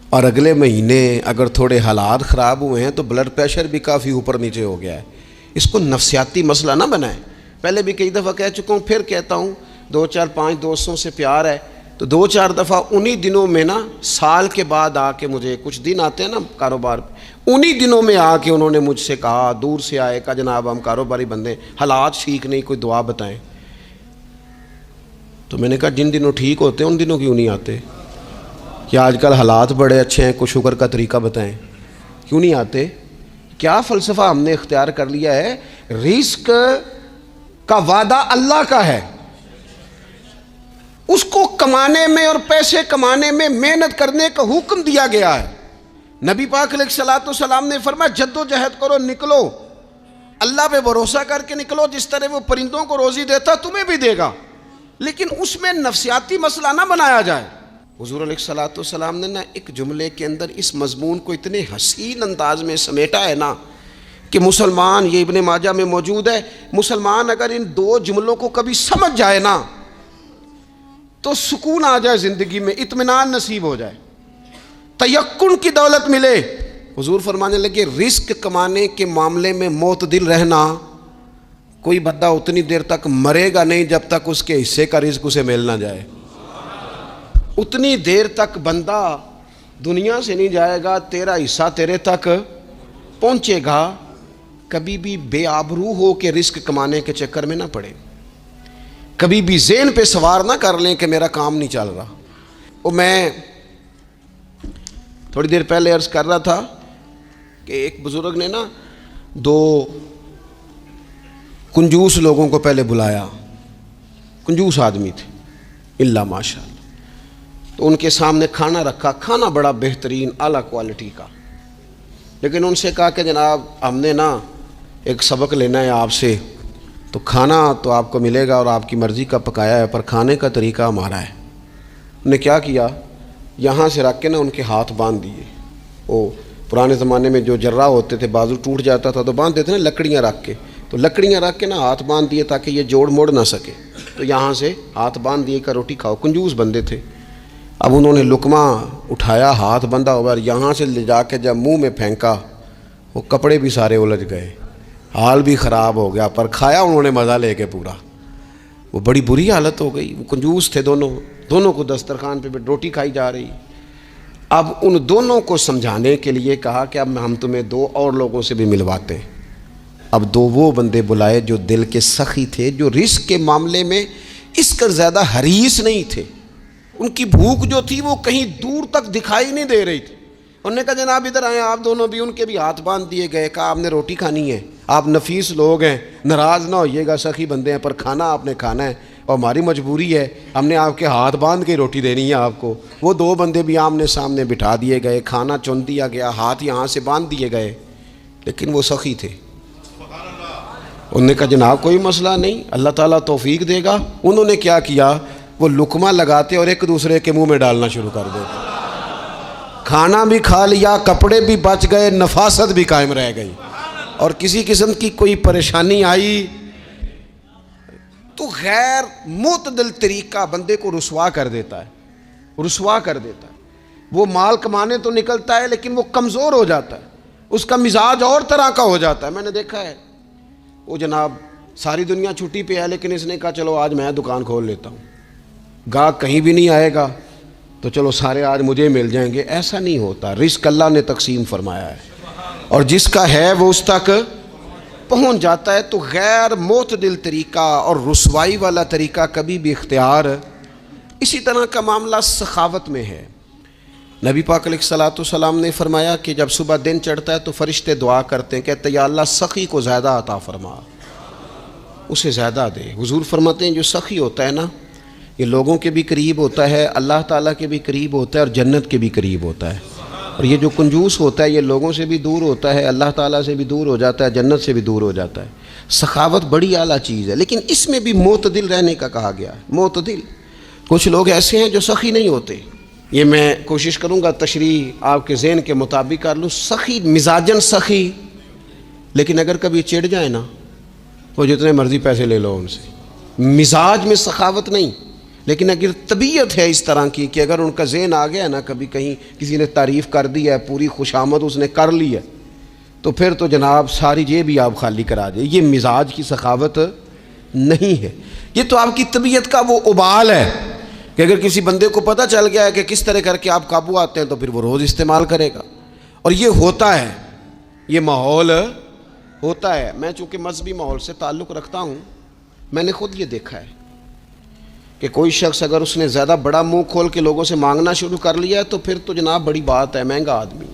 اور اگلے مہینے اگر تھوڑے حالات خراب ہوئے ہیں تو بلڈ پریشر بھی کافی اوپر نیچے ہو گیا ہے۔ اس کو نفسیاتی مسئلہ نہ بنائیں۔ پہلے بھی کئی دفعہ کہہ چکا ہوں، پھر کہتا ہوں، 2 4 5 دوستوں سے پیار ہے تو 2 4 دفعہ انہی دنوں میں نا، سال کے بعد آ کے مجھے کچھ دن آتے ہیں نا کاروبار پہ، انہی دنوں میں آ کے انہوں نے مجھ سے کہا، دور سے آئے، کہا جناب ہم کاروباری بندے، حالات ٹھیک نہیں، کوئی دعا بتائیں۔ تو میں نے کہا جن دنوں ٹھیک ہوتے ہیں ان دنوں کیوں نہیں آتے؟ کہ آج کل حالات بڑے اچھے ہیں، کچھ شکر کا طریقہ بتائیں، کیوں نہیں آتے؟ کیا فلسفہ ہم نے اختیار کر لیا ہے؟ رزق کا وعدہ اللہ کا ہے، اس کو کمانے میں اور پیسے کمانے میں محنت کرنے کا حکم دیا گیا ہے۔ نبی پاک علیہ الصلوۃ والسلام نے فرمایا جد و جہد کرو، نکلو، اللہ پہ بھروسہ کر کے نکلو، جس طرح وہ پرندوں کو روزی دیتا تمہیں بھی دے گا، لیکن اس میں نفسیاتی مسئلہ نہ بنایا جائے۔ حضور علیہ الصلوۃ والسلام نے نا ایک جملے کے اندر اس مضمون کو اتنے حسین انداز میں سمیٹا ہے نا کہ مسلمان، یہ ابن ماجہ میں موجود ہے، مسلمان اگر ان 2 جملوں کو کبھی سمجھ جائے نا تو سکون آ جائے زندگی میں، اطمینان نصیب ہو جائے، تیقن کی دولت ملے۔ حضور فرمانے لگے رزق کمانے کے معاملے میں معتدل رہنا، کوئی بندہ اتنی دیر تک مرے گا نہیں جب تک اس کے حصے کا رزق اسے مل نہ جائے۔ اتنی دیر تک بندہ دنیا سے نہیں جائے گا، تیرا حصہ تیرے تک پہنچے گا۔ کبھی بھی بے آبرو ہو کے رزق کمانے کے چکر میں نہ پڑے، کبھی بھی ذہن پہ سوار نہ کر لیں کہ میرا کام نہیں چل رہا۔ وہ میں تھوڑی دیر پہلے عرض کر رہا تھا کہ ایک بزرگ نے نا 2 کنجوس لوگوں کو پہلے بلایا، کنجوس آدمی تھے اللہ ماشاء اللہ، تو ان کے سامنے کھانا رکھا، کھانا بڑا بہترین اعلیٰ کوالٹی کا، لیکن ان سے کہا کہ جناب ہم نے نا ایک سبق لینا ہے آپ سے، تو کھانا تو آپ کو ملے گا اور آپ کی مرضی کا پکایا ہے، پر کھانے کا طریقہ ہمارا ہے۔ انہوں نے کیا کیا، یہاں سے رکھ کے نا ان کے ہاتھ باندھ دیے۔ وہ پرانے زمانے میں جو جرہ ہوتے تھے، بازو ٹوٹ جاتا تھا تو باندھ دیتے نا لکڑیاں رکھ کے، تو لکڑیاں رکھ کے نا ہاتھ باندھ دیے تاکہ یہ جوڑ موڑ نہ سکے، تو یہاں سے ہاتھ باندھ دیے کہ روٹی کھاؤ۔ کنجوس بندے تھے۔ اب انہوں نے لقمہ اٹھایا، ہاتھ بندھا ہوا، اور یہاں سے لے جا کے جب منہ میں پھینکا، وہ کپڑے بھی سارے الجھ گئے، حال بھی خراب ہو گیا، پر کھایا انہوں نے مزہ لے کے پورا۔ وہ بڑی بری حالت ہو گئی، وہ کنجوس تھے دونوں کو دسترخوان پہ روٹی کھائی جا رہی۔ اب ان دونوں کو سمجھانے کے لیے کہا کہ اب ہم تمہیں دو اور لوگوں سے بھی ملواتے ہیں۔ اب دو وہ بندے بلائے جو دل کے سخی تھے، جو رزق کے معاملے میں اس کا زیادہ حریص نہیں تھے، ان کی بھوک جو تھی وہ کہیں دور تک دکھائی نہیں دے رہی تھی۔ انہوں نے کہا جناب ادھر آئیں، آپ دونوں بھی۔ ان کے بھی ہاتھ باندھ دیے گئے، کہا آپ نے روٹی کھانی ہے، آپ نفیس لوگ ہیں، ناراض نہ ہوئیے گا، سخی بندے ہیں، پر کھانا آپ نے کھانا ہے اور ہماری مجبوری ہے، ہم نے آپ کے ہاتھ باندھ کے روٹی دینی ہے آپ کو۔ وہ دو بندے بھی آمنے سامنے بٹھا دیے گئے، کھانا چن دیا گیا، ہاتھ یہاں سے باندھ دیے گئے، لیکن وہ سخی تھے۔ انہوں نے کہا جناب کوئی مسئلہ نہیں، اللہ تعالیٰ توفیق دے گا۔ انہوں نے کیا کیا، وہ لقمہ لگاتے اور ایک دوسرے کے منہ میں ڈالنا شروع کر دیتے۔ کھانا بھی کھا لیا، کپڑے بھی بچ گئے، نفاست بھی قائم رہ گئی، اور کسی قسم کی کوئی پریشانی آئی تو غیر معتدل طریقہ بندے کو رسوا کر دیتا ہے، رسوا کر دیتا ہے۔ وہ مال کمانے تو نکلتا ہے لیکن وہ کمزور ہو جاتا ہے، اس کا مزاج اور طرح کا ہو جاتا ہے۔ میں نے دیکھا ہے، وہ جناب ساری دنیا چھٹی پہ ہے لیکن اس نے کہا چلو آج میں دکان کھول لیتا ہوں، گاہک کہیں بھی نہیں آئے گا تو چلو سارے آج مجھے مل جائیں گے۔ ایسا نہیں ہوتا، رزق اللہ نے تقسیم فرمایا ہے، اور جس کا ہے وہ اس تک پہنچ جاتا ہے۔ تو غیر معتدل طریقہ اور رسوائی والا طریقہ کبھی بھی اختیار۔ اسی طرح کا معاملہ سخاوت میں ہے۔ نبی پاک علیہ الصلوۃ والسلام نے فرمایا کہ جب صبح دن چڑھتا ہے تو فرشتے دعا کرتے ہیں، کہتے ہیں یا اللہ سخی کو زیادہ عطا فرما، اسے زیادہ دے۔ حضور فرماتے ہیں جو سخی ہوتا ہے نا، یہ لوگوں کے بھی قریب ہوتا ہے، اللہ تعالیٰ کے بھی قریب ہوتا ہے، اور جنت کے بھی قریب ہوتا ہے۔ اور یہ جو کنجوس ہوتا ہے یہ لوگوں سے بھی دور ہوتا ہے، اللہ تعالیٰ سے بھی دور ہو جاتا ہے، جنت سے بھی دور ہو جاتا ہے۔ سخاوت بڑی اعلیٰ چیز ہے، لیکن اس میں بھی معتدل رہنے کا کہا گیا ہے۔ معتدل، کچھ لوگ ایسے ہیں جو سخی نہیں ہوتے، یہ میں کوشش کروں گا تشریح آپ کے ذہن کے مطابق کر لوں۔ سخی مزاجن سخی، لیکن اگر کبھی چڑ جائے نا، وہ جتنے مرضی پیسے لے لو ان سے، مزاج میں سخاوت نہیں۔ لیکن اگر طبیعت ہے اس طرح کی کہ اگر ان کا ذہن آ گیا نا، کبھی کہیں کسی نے تعریف کر دی ہے، پوری خوشامد اس نے کر لی ہے، تو پھر تو جناب ساری جیب بھی آپ خالی کرا دے۔ یہ مزاج کی سخاوت نہیں ہے، یہ تو آپ کی طبیعت کا وہ ابال ہے کہ اگر کسی بندے کو پتہ چل گیا ہے کہ کس طرح کر کے آپ قابو آتے ہیں تو پھر وہ روز استعمال کرے گا۔ اور یہ ہوتا ہے، یہ ماحول ہوتا ہے۔ میں چونکہ مذہبی ماحول سے تعلق رکھتا ہوں، میں نے خود یہ دیکھا ہے کہ کوئی شخص اگر اس نے زیادہ بڑا منہ کھول کے لوگوں سے مانگنا شروع کر لیا ہے تو پھر تو جناب بڑی بات ہے، مہنگا آدمی۔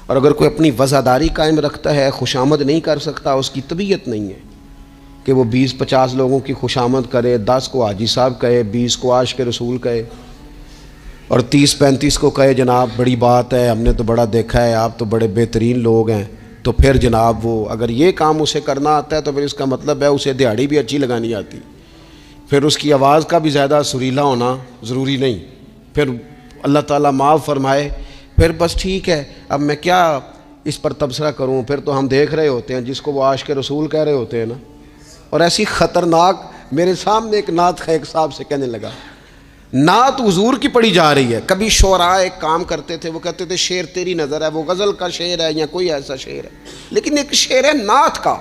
اور اگر کوئی اپنی وفاداری قائم رکھتا ہے، خوشامد نہیں کر سکتا، اس کی طبیعت نہیں ہے کہ وہ 20-50 لوگوں کی خوشامد کرے، 10 کو حاجی صاحب کہے، 20 کو عاشق رسول کہے، اور 30-35 کو کہے جناب بڑی بات ہے، ہم نے تو بڑا دیکھا ہے، آپ تو بڑے بہترین لوگ ہیں۔ تو پھر جناب وہ اگر یہ کام اسے کرنا آتا ہے تو پھر اس کا مطلب ہے اسے دہاڑی بھی اچھی لگانی آتی، پھر اس کی آواز کا بھی زیادہ سریلا ہونا ضروری نہیں۔ پھر اللہ تعالیٰ معاف فرمائے، پھر بس ٹھیک ہے، اب میں کیا اس پر تبصرہ کروں، پھر تو ہم دیکھ رہے ہوتے ہیں جس کو وہ عاشق رسول کہہ رہے ہوتے ہیں نا۔ اور ایسی خطرناک، میرے سامنے ایک نعت خیک صاحب سے کہنے لگا، نعت حضور کی پڑھی جا رہی ہے۔ کبھی شعراء ایک کام کرتے تھے، وہ کہتے تھے شعر تیری نظر ہے، وہ غزل کا شعر ہے یا کوئی ایسا شعر ہے، لیکن ایک شعر ہے نعت کا،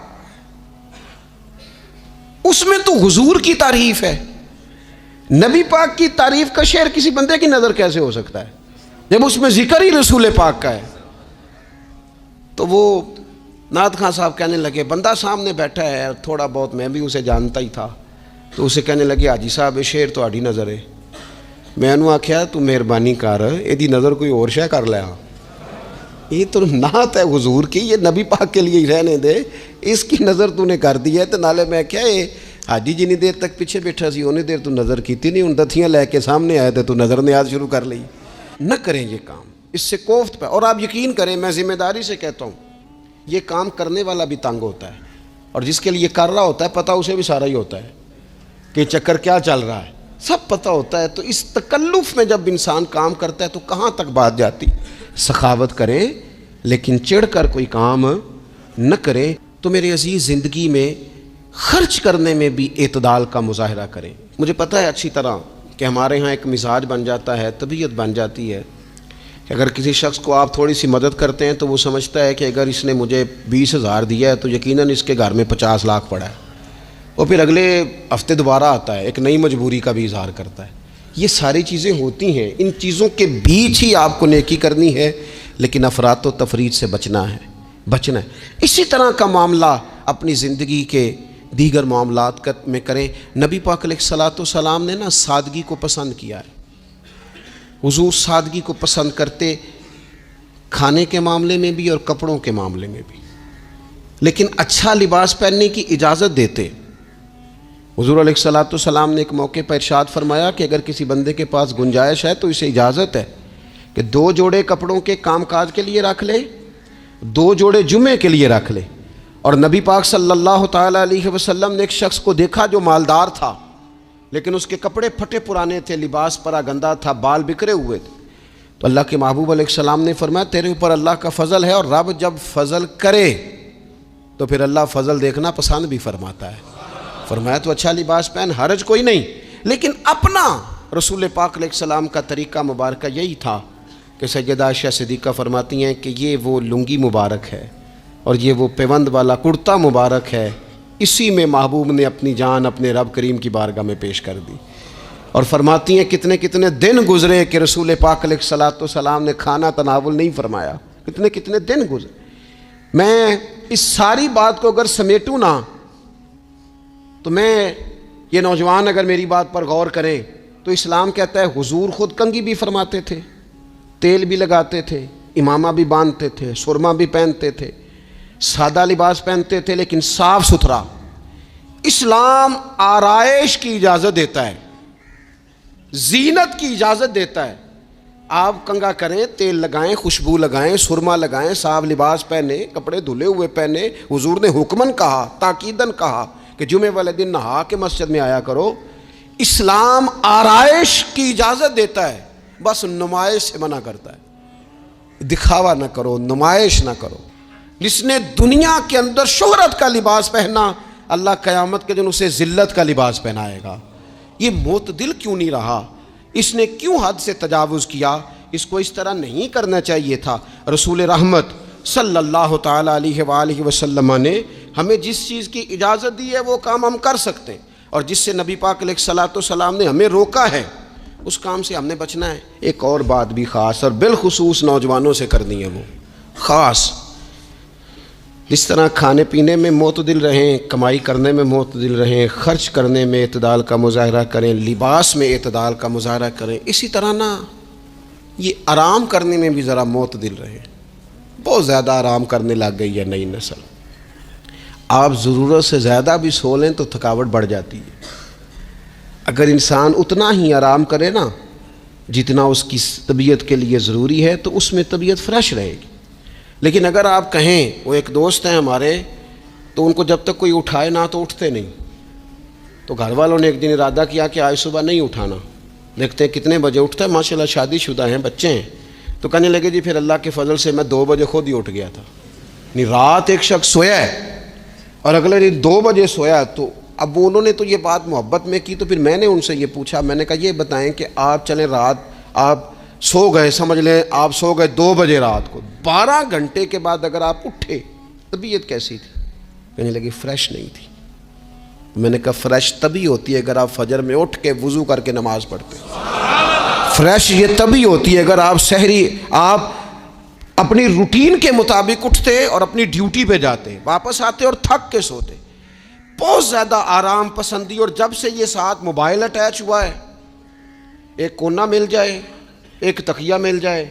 اس میں تو حضور کی تعریف ہے۔ نبی پاک کی تعریف کا شعر کسی بندے کی نظر کیسے ہو سکتا ہے جب اس میں ذکر ہی رسول پاک کا ہے؟ تو وہ نعت خان صاحب کہنے لگے، بندہ سامنے بیٹھا ہے، تھوڑا بہت میں بھی اسے جانتا ہی تھا، تو اسے کہنے لگے حاجی صاحب شعر تو آڑی نظر ہے۔ میں نے آخیا تو مہربانی کر یہ نظر کوئی اور شے کر لیا، یہ تو نعت ہے حضور کی، یہ نبی پاک کے لیے ہی رہنے دے، اس کی نظر تو نے کر دی ہے۔ تو نالے میں کیا ہے حاجی جنی دیر تک پیچھے بیٹھا سی انہیں دیر تو نظر کیتی نہیں، ان دتھیاں لے کے سامنے آئے تھے تو نظر نیاز شروع کر لی۔ نہ کریں یہ کام، اس سے کوفت پہ۔ اور آپ یقین کریں، میں ذمہ داری سے کہتا ہوں، یہ کام کرنے والا بھی تنگ ہوتا ہے، اور جس کے لیے کر رہا ہوتا ہے پتہ اسے بھی سارا ہی ہوتا ہے کہ چکر کیا چل رہا ہے، سب پتہ ہوتا ہے۔ تو اس تکلف میں جب انسان کام کرتا ہے تو کہاں تک بات جاتی۔ سخاوت کریں لیکن چڑھ کر کوئی کام نہ کریں۔ تو میرے عزیز، زندگی میں خرچ کرنے میں بھی اعتدال کا مظاہرہ کریں۔ مجھے پتہ ہے اچھی طرح کہ ہمارے ہاں ایک مزاج بن جاتا ہے، طبیعت بن جاتی ہے کہ اگر کسی شخص کو آپ تھوڑی سی مدد کرتے ہیں تو وہ سمجھتا ہے کہ اگر اس نے مجھے 20,000 دیا ہے تو یقیناً اس کے گھر میں 50 لاکھ پڑا ہے، اور پھر اگلے ہفتے دوبارہ آتا ہے، ایک نئی مجبوری کا بھی اظہار کرتا ہے۔ یہ ساری چیزیں ہوتی ہیں، ان چیزوں کے بیچ ہی آپ کو نیکی کرنی ہے، لیکن افراط و تفریط سے بچنا ہے۔ اسی طرح کا معاملہ اپنی زندگی کے دیگر معاملات میں کریں۔ نبی پاک علیہ الصلوۃ والسلام نے نا سادگی کو پسند کیا ہے، حضور سادگی کو پسند کرتے، کھانے کے معاملے میں بھی اور کپڑوں کے معاملے میں بھی، لیکن اچھا لباس پہننے کی اجازت دیتے۔ حضور علیہ الصلوۃ والسلام نے ایک موقع پر ارشاد فرمایا کہ اگر کسی بندے کے پاس گنجائش ہے تو اسے اجازت ہے کہ 2 جوڑے کپڑوں کے کام کاج کے لیے رکھ لے، 2 جوڑے جمعے کے لیے رکھ لے۔ اور نبی پاک صلی اللہ تعالیٰ علیہ وسلم نے ایک شخص کو دیکھا جو مالدار تھا، لیکن اس کے کپڑے پھٹے پرانے تھے، لباس پرا گندا تھا، بال بکھرے ہوئے تھے۔ تو اللہ کے محبوب علیہ السلام نے فرمایا تیرے اوپر اللہ کا فضل ہے، اور رب جب فضل کرے تو پھر اللہ فضل دیکھنا پسند بھی فرماتا ہے۔ فرمایا تو اچھا لباس پہن، حرج کوئی نہیں، لیکن اپنا رسول پاک علیہ السلام کا طریقہ مبارکہ یہی تھا کہ سیدہ عائشہ صدیقہ فرماتی ہیں کہ یہ وہ لنگی مبارک ہے اور یہ وہ پیوند والا کرتا مبارک ہے، اسی میں محبوب نے اپنی جان اپنے رب کریم کی بارگاہ میں پیش کر دی۔ اور فرماتی ہیں کتنے کتنے دن گزرے کہ رسول پاک علیہ الصلوۃ والسلام نے کھانا تناول نہیں فرمایا، کتنے کتنے دن گزرے۔ میں اس ساری بات کو اگر سمیٹوں نا تو میں یہ نوجوان اگر میری بات پر غور کریں تو اسلام کہتا ہے حضور خود کنگھی بھی فرماتے تھے، تیل بھی لگاتے تھے، امامہ بھی باندھتے تھے، سرما بھی پہنتے تھے، سادہ لباس پہنتے تھے لیکن صاف ستھرا۔ اسلام آرائش کی اجازت دیتا ہے، زینت کی اجازت دیتا ہے۔ آپ کنگھا کریں، تیل لگائیں، خوشبو لگائیں، سرما لگائیں، صاف لباس پہنیں، کپڑے دھلے ہوئے پہنیں۔ حضور نے حکماً کہا، تاکیداً کہا کہ جمعے والے دن نہا کے مسجد میں آیا کرو۔ اسلام آرائش کی اجازت دیتا ہے، بس نمائش سے منع کرتا ہے۔ دکھاوا نہ کرو، نمائش نہ کرو۔ جس نے دنیا کے اندر شہرت کا لباس پہنا، اللہ قیامت کے دن اسے ذلت کا لباس پہنائے گا۔ یہ معتدل کیوں نہیں رہا؟ اس نے کیوں حد سے تجاوز کیا؟ اس کو اس طرح نہیں کرنا چاہیے تھا۔ رسول رحمت صلی اللہ تعالیٰ علیہ وآلہ وسلم نے ہمیں جس چیز کی اجازت دی ہے وہ کام ہم کر سکتے ہیں، اور جس سے نبی پاک علیہ الصلوۃ والسلام نے ہمیں روکا ہے اس کام سے ہم نے بچنا ہے۔ ایک اور بات بھی خاص اور بالخصوص نوجوانوں سے کرنی ہے، وہ خاص جس طرح کھانے پینے میں معتدل رہیں، کمائی کرنے میں معتدل رہیں، خرچ کرنے میں اعتدال کا مظاہرہ کریں، لباس میں اعتدال کا مظاہرہ کریں، اسی طرح نا یہ آرام کرنے میں بھی ذرا معتدل رہیں۔ بہت زیادہ آرام کرنے لگ گئی ہے نئی نسل۔ آپ ضرورت سے زیادہ بھی سو لیں تو تھکاوٹ بڑھ جاتی ہے۔ اگر انسان اتنا ہی آرام کرے نا جتنا اس کی طبیعت کے لیے ضروری ہے تو اس میں طبیعت فریش رہے گی۔ لیکن اگر آپ کہیں، وہ ایک دوست ہیں ہمارے، تو ان کو جب تک کوئی اٹھائے نہ تو اٹھتے نہیں، تو گھر والوں نے ایک دن ارادہ کیا کہ آج صبح نہیں اٹھانا، دیکھتے ہیں کتنے بجے اٹھتا ہے۔ ماشاءاللہ شادی شدہ ہیں، بچے ہیں، تو کہنے لگے جی پھر اللہ کے فضل سے میں 2 بجے خود ہی اٹھ گیا تھا۔ نہیں، رات ایک شخص سویا ہے اور اگلے دن 2 بجے سویا، تو اب انہوں نے تو یہ بات محبت میں کی، تو پھر میں نے ان سے یہ پوچھا، میں نے کہا یہ بتائیں کہ آپ چلیں رات آپ سو گئے، سمجھ لیں آپ سو گئے 2 بجے رات کو، 12 گھنٹے کے بعد اگر آپ اٹھے طبیعت کیسی تھی؟ کہنے لگی فریش نہیں تھی۔ میں نے کہا فریش تبھی ہوتی ہے اگر آپ فجر میں اٹھ کے وضو کر کے نماز پڑھتے ہیں۔ فریش یہ تبھی ہوتی ہے اگر آپ سحری آپ اپنی روٹین کے مطابق اٹھتے اور اپنی ڈیوٹی پہ جاتے، واپس آتے اور تھک کے سوتے۔ بہت زیادہ آرام پسندی، اور جب سے یہ ساتھ موبائل اٹیچ ہوا ہے، ایک کونا مل جائے، ایک تکیہ مل جائے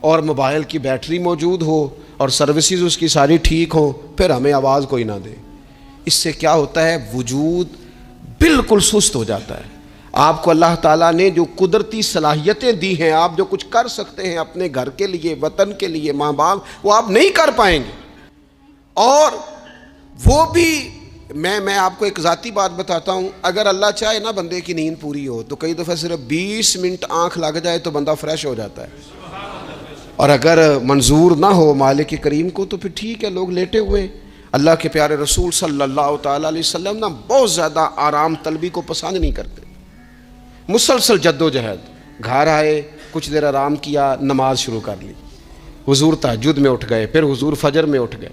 اور موبائل کی بیٹری موجود ہو اور سروسز اس کی ساری ٹھیک ہوں، پھر ہمیں آواز کوئی نہ دے۔ اس سے کیا ہوتا ہے؟ وجود بالکل سست ہو جاتا ہے۔ آپ کو اللہ تعالیٰ نے جو قدرتی صلاحیتیں دی ہیں، آپ جو کچھ کر سکتے ہیں اپنے گھر کے لیے، وطن کے لیے، ماں باپ، وہ آپ نہیں کر پائیں گے۔ اور وہ بھی میں آپ کو ایک ذاتی بات بتاتا ہوں، اگر اللہ چاہے نا بندے کی نیند پوری ہو تو کئی دفعہ صرف 20 منٹ آنکھ لگ جائے تو بندہ فریش ہو جاتا ہے، اور اگر منظور نہ ہو مالک کریم کو تو پھر ٹھیک ہے، لوگ لیٹے ہوئے ہیں۔ اللہ کے پیارے رسول صلی اللہ تعالیٰ علیہ وسلم نا بہت زیادہ آرام طلبی کو پسند نہیں کرتے۔ مسلسل جد و جہد، گھر آئے کچھ دیر آرام کیا، نماز شروع کر لی، حضور تہجد میں اٹھ گئے، پھر حضور فجر میں اٹھ گئے،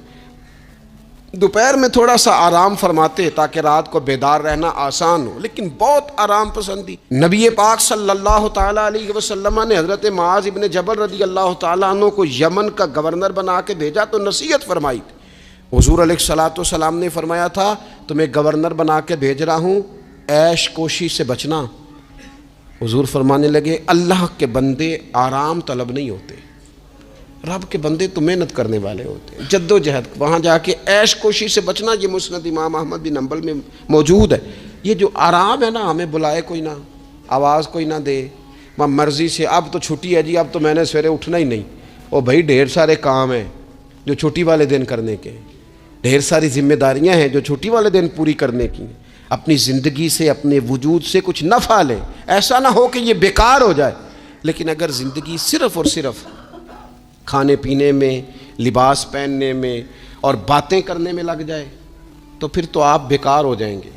دوپہر میں تھوڑا سا آرام فرماتے تاکہ رات کو بیدار رہنا آسان ہو، لیکن بہت آرام پسندی۔ نبی پاک صلی اللہ تعالیٰ علیہ وسلم نے حضرت معاذ ابن جبل رضی اللہ تعالیٰ عنہ کو یمن کا گورنر بنا کے بھیجا تو نصیحت فرمائی تھی۔ حضور علیہ الصلوۃ والسلام نے فرمایا تھا تمہیں گورنر بنا کے بھیج رہا ہوں، عیش کوشی سے بچنا۔ حضور فرمانے لگے اللہ کے بندے آرام طلب نہیں ہوتے، رب کے بندے تو محنت کرنے والے ہوتے ہیں، جد و جہد، وہاں جا کے عیش کوشی سے بچنا۔ یہ مسند امام احمد بن حنبل میں موجود ہے۔ یہ جو آرام ہے نا، ہمیں بلائے کوئی نہ، آواز کوئی نہ دے، مرضی سے اب تو چھٹی ہے جی، اب تو میں نے سویرے اٹھنا ہی نہیں، او بھائی ڈھیر سارے کام ہیں جو چھٹی والے دن کرنے کے، ڈھیر ساری ذمہ داریاں ہیں جو چھٹی والے دن پوری کرنے کی۔ اپنی زندگی سے، اپنے وجود سے کچھ نفع لیں، ایسا نہ ہو کہ یہ بیکار ہو جائے۔ لیکن اگر زندگی صرف اور صرف کھانے پینے میں، لباس پہننے میں اور باتیں کرنے میں لگ جائے تو پھر تو آپ بیکار ہو جائیں گے۔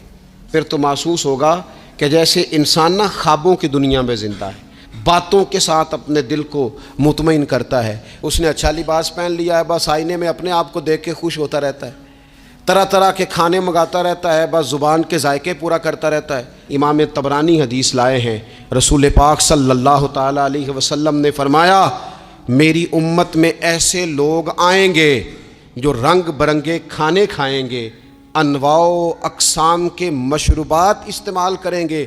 پھر تو محسوس ہوگا کہ جیسے انسان نہ خوابوں کی دنیا میں زندہ ہے، باتوں کے ساتھ اپنے دل کو مطمئن کرتا ہے۔ اس نے اچھا لباس پہن لیا ہے، بس آئینے میں اپنے آپ کو دیکھ کے خوش ہوتا رہتا ہے، طرح طرح کے کھانے منگاتا رہتا ہے، بس زبان کے ذائقے پورا کرتا رہتا ہے۔ امام طبرانی حدیث لائے ہیں، رسول پاک صلی اللہ تعالیٰ علیہ وسلم نے فرمایا میری امت میں ایسے لوگ آئیں گے جو رنگ برنگے کھانے کھائیں گے، انواع و اقسام کے مشروبات استعمال کریں گے،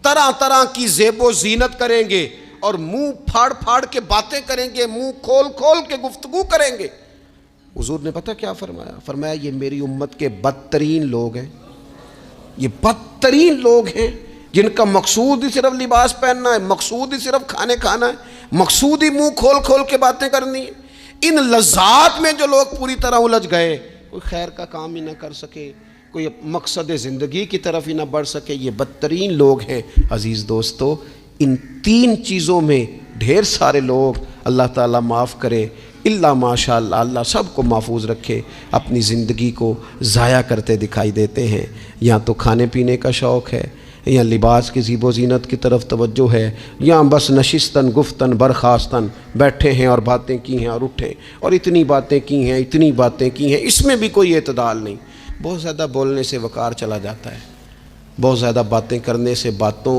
طرح طرح کی زیب و زینت کریں گے، اور منہ پھاڑ پھاڑ کے باتیں کریں گے، منہ کھول کھول کے گفتگو کریں گے۔ حضور نے پتہ کیا فرمایا؟ فرمایا یہ میری امت کے بدترین لوگ ہیں، یہ بدترین لوگ ہیں جن کا مقصود ہی صرف لباس پہننا ہے، مقصود ہی صرف کھانے کھانا ہے، مقصود ہی منہ کھول کھول کے باتیں کرنی ہے۔ ان لذات میں جو لوگ پوری طرح الجھ گئے، کوئی خیر کا کام ہی نہ کر سکے، کوئی مقصد زندگی کی طرف ہی نہ بڑھ سکے، یہ بدترین لوگ ہیں۔ عزیز دوستو، ان تین چیزوں میں ڈھیر سارے لوگ، اللہ تعالیٰ معاف کرے الا ماشاء اللہ، اللہ سب کو محفوظ رکھے، اپنی زندگی کو ضائع کرتے دکھائی دیتے ہیں۔ یا تو کھانے پینے کا شوق ہے، یا لباس کی زیب و زینت کی طرف توجہ ہے، یا بس نشستن گفتن برخاستن بیٹھے ہیں اور باتیں کی ہیں اور اٹھے اور اتنی باتیں کی ہیں، اتنی باتیں کی ہیں، اس میں بھی کوئی اعتدال نہیں۔ بہت زیادہ بولنے سے وقار چلا جاتا ہے، بہت زیادہ باتیں کرنے سے باتوں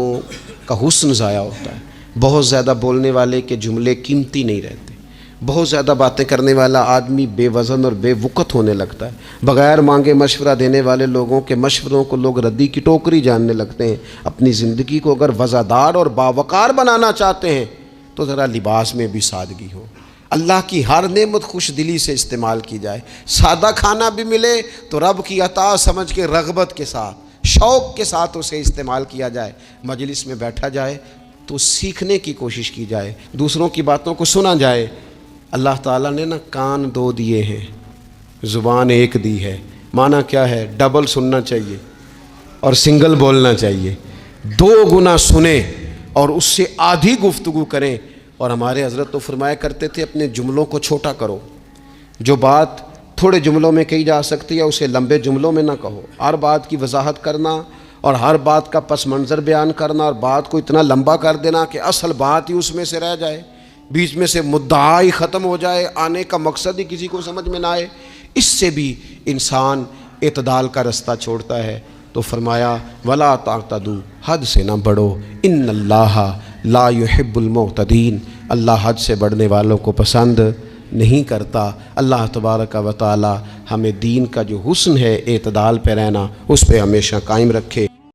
کا حسن ضائع ہوتا ہے، بہت زیادہ بولنے والے کے جملے قیمتی نہیں رہتے، بہت زیادہ باتیں کرنے والا آدمی بے وزن اور بے وقت ہونے لگتا ہے، بغیر مانگے مشورہ دینے والے لوگوں کے مشوروں کو لوگ ردی کی ٹوکری جاننے لگتے ہیں۔ اپنی زندگی کو اگر وزادار اور باوقار بنانا چاہتے ہیں تو ذرا لباس میں بھی سادگی ہو، اللہ کی ہر نعمت خوش دلی سے استعمال کی جائے، سادہ کھانا بھی ملے تو رب کی عطا سمجھ کے رغبت کے ساتھ، شوق کے ساتھ اسے استعمال کیا جائے۔ مجلس میں بیٹھا جائے تو سیکھنے کی کوشش کی جائے، دوسروں کی باتوں کو سنا جائے۔ اللہ تعالیٰ نے نا کان دو دیے ہیں، زبان ایک دی ہے، معنی کیا ہے؟ ڈبل سننا چاہیے اور سنگل بولنا چاہیے، دو گنا سنیں اور اس سے آدھی گفتگو کریں۔ اور ہمارے حضرت تو فرمایا کرتے تھے اپنے جملوں کو چھوٹا کرو، جو بات تھوڑے جملوں میں کہی جا سکتی ہے اسے لمبے جملوں میں نہ کہو۔ ہر بات کی وضاحت کرنا اور ہر بات کا پس منظر بیان کرنا اور بات کو اتنا لمبا کر دینا کہ اصل بات ہی اس میں سے رہ جائے، بیچ میں سے مدعا ہی ختم ہو جائے، آنے کا مقصد ہی کسی کو سمجھ میں نہ آئے، اس سے بھی انسان اعتدال کا رستہ چھوڑتا ہے۔ تو فرمایا ولا تعتدوا، حد سے نہ بڑھو، ان اللہ لا يحب المعتدین، اللہ حد سے بڑھنے والوں کو پسند نہیں کرتا۔ اللہ تبارک و تعالی ہمیں دین کا جو حسن ہے اعتدال پہ رہنا، اس پہ ہمیشہ قائم رکھے۔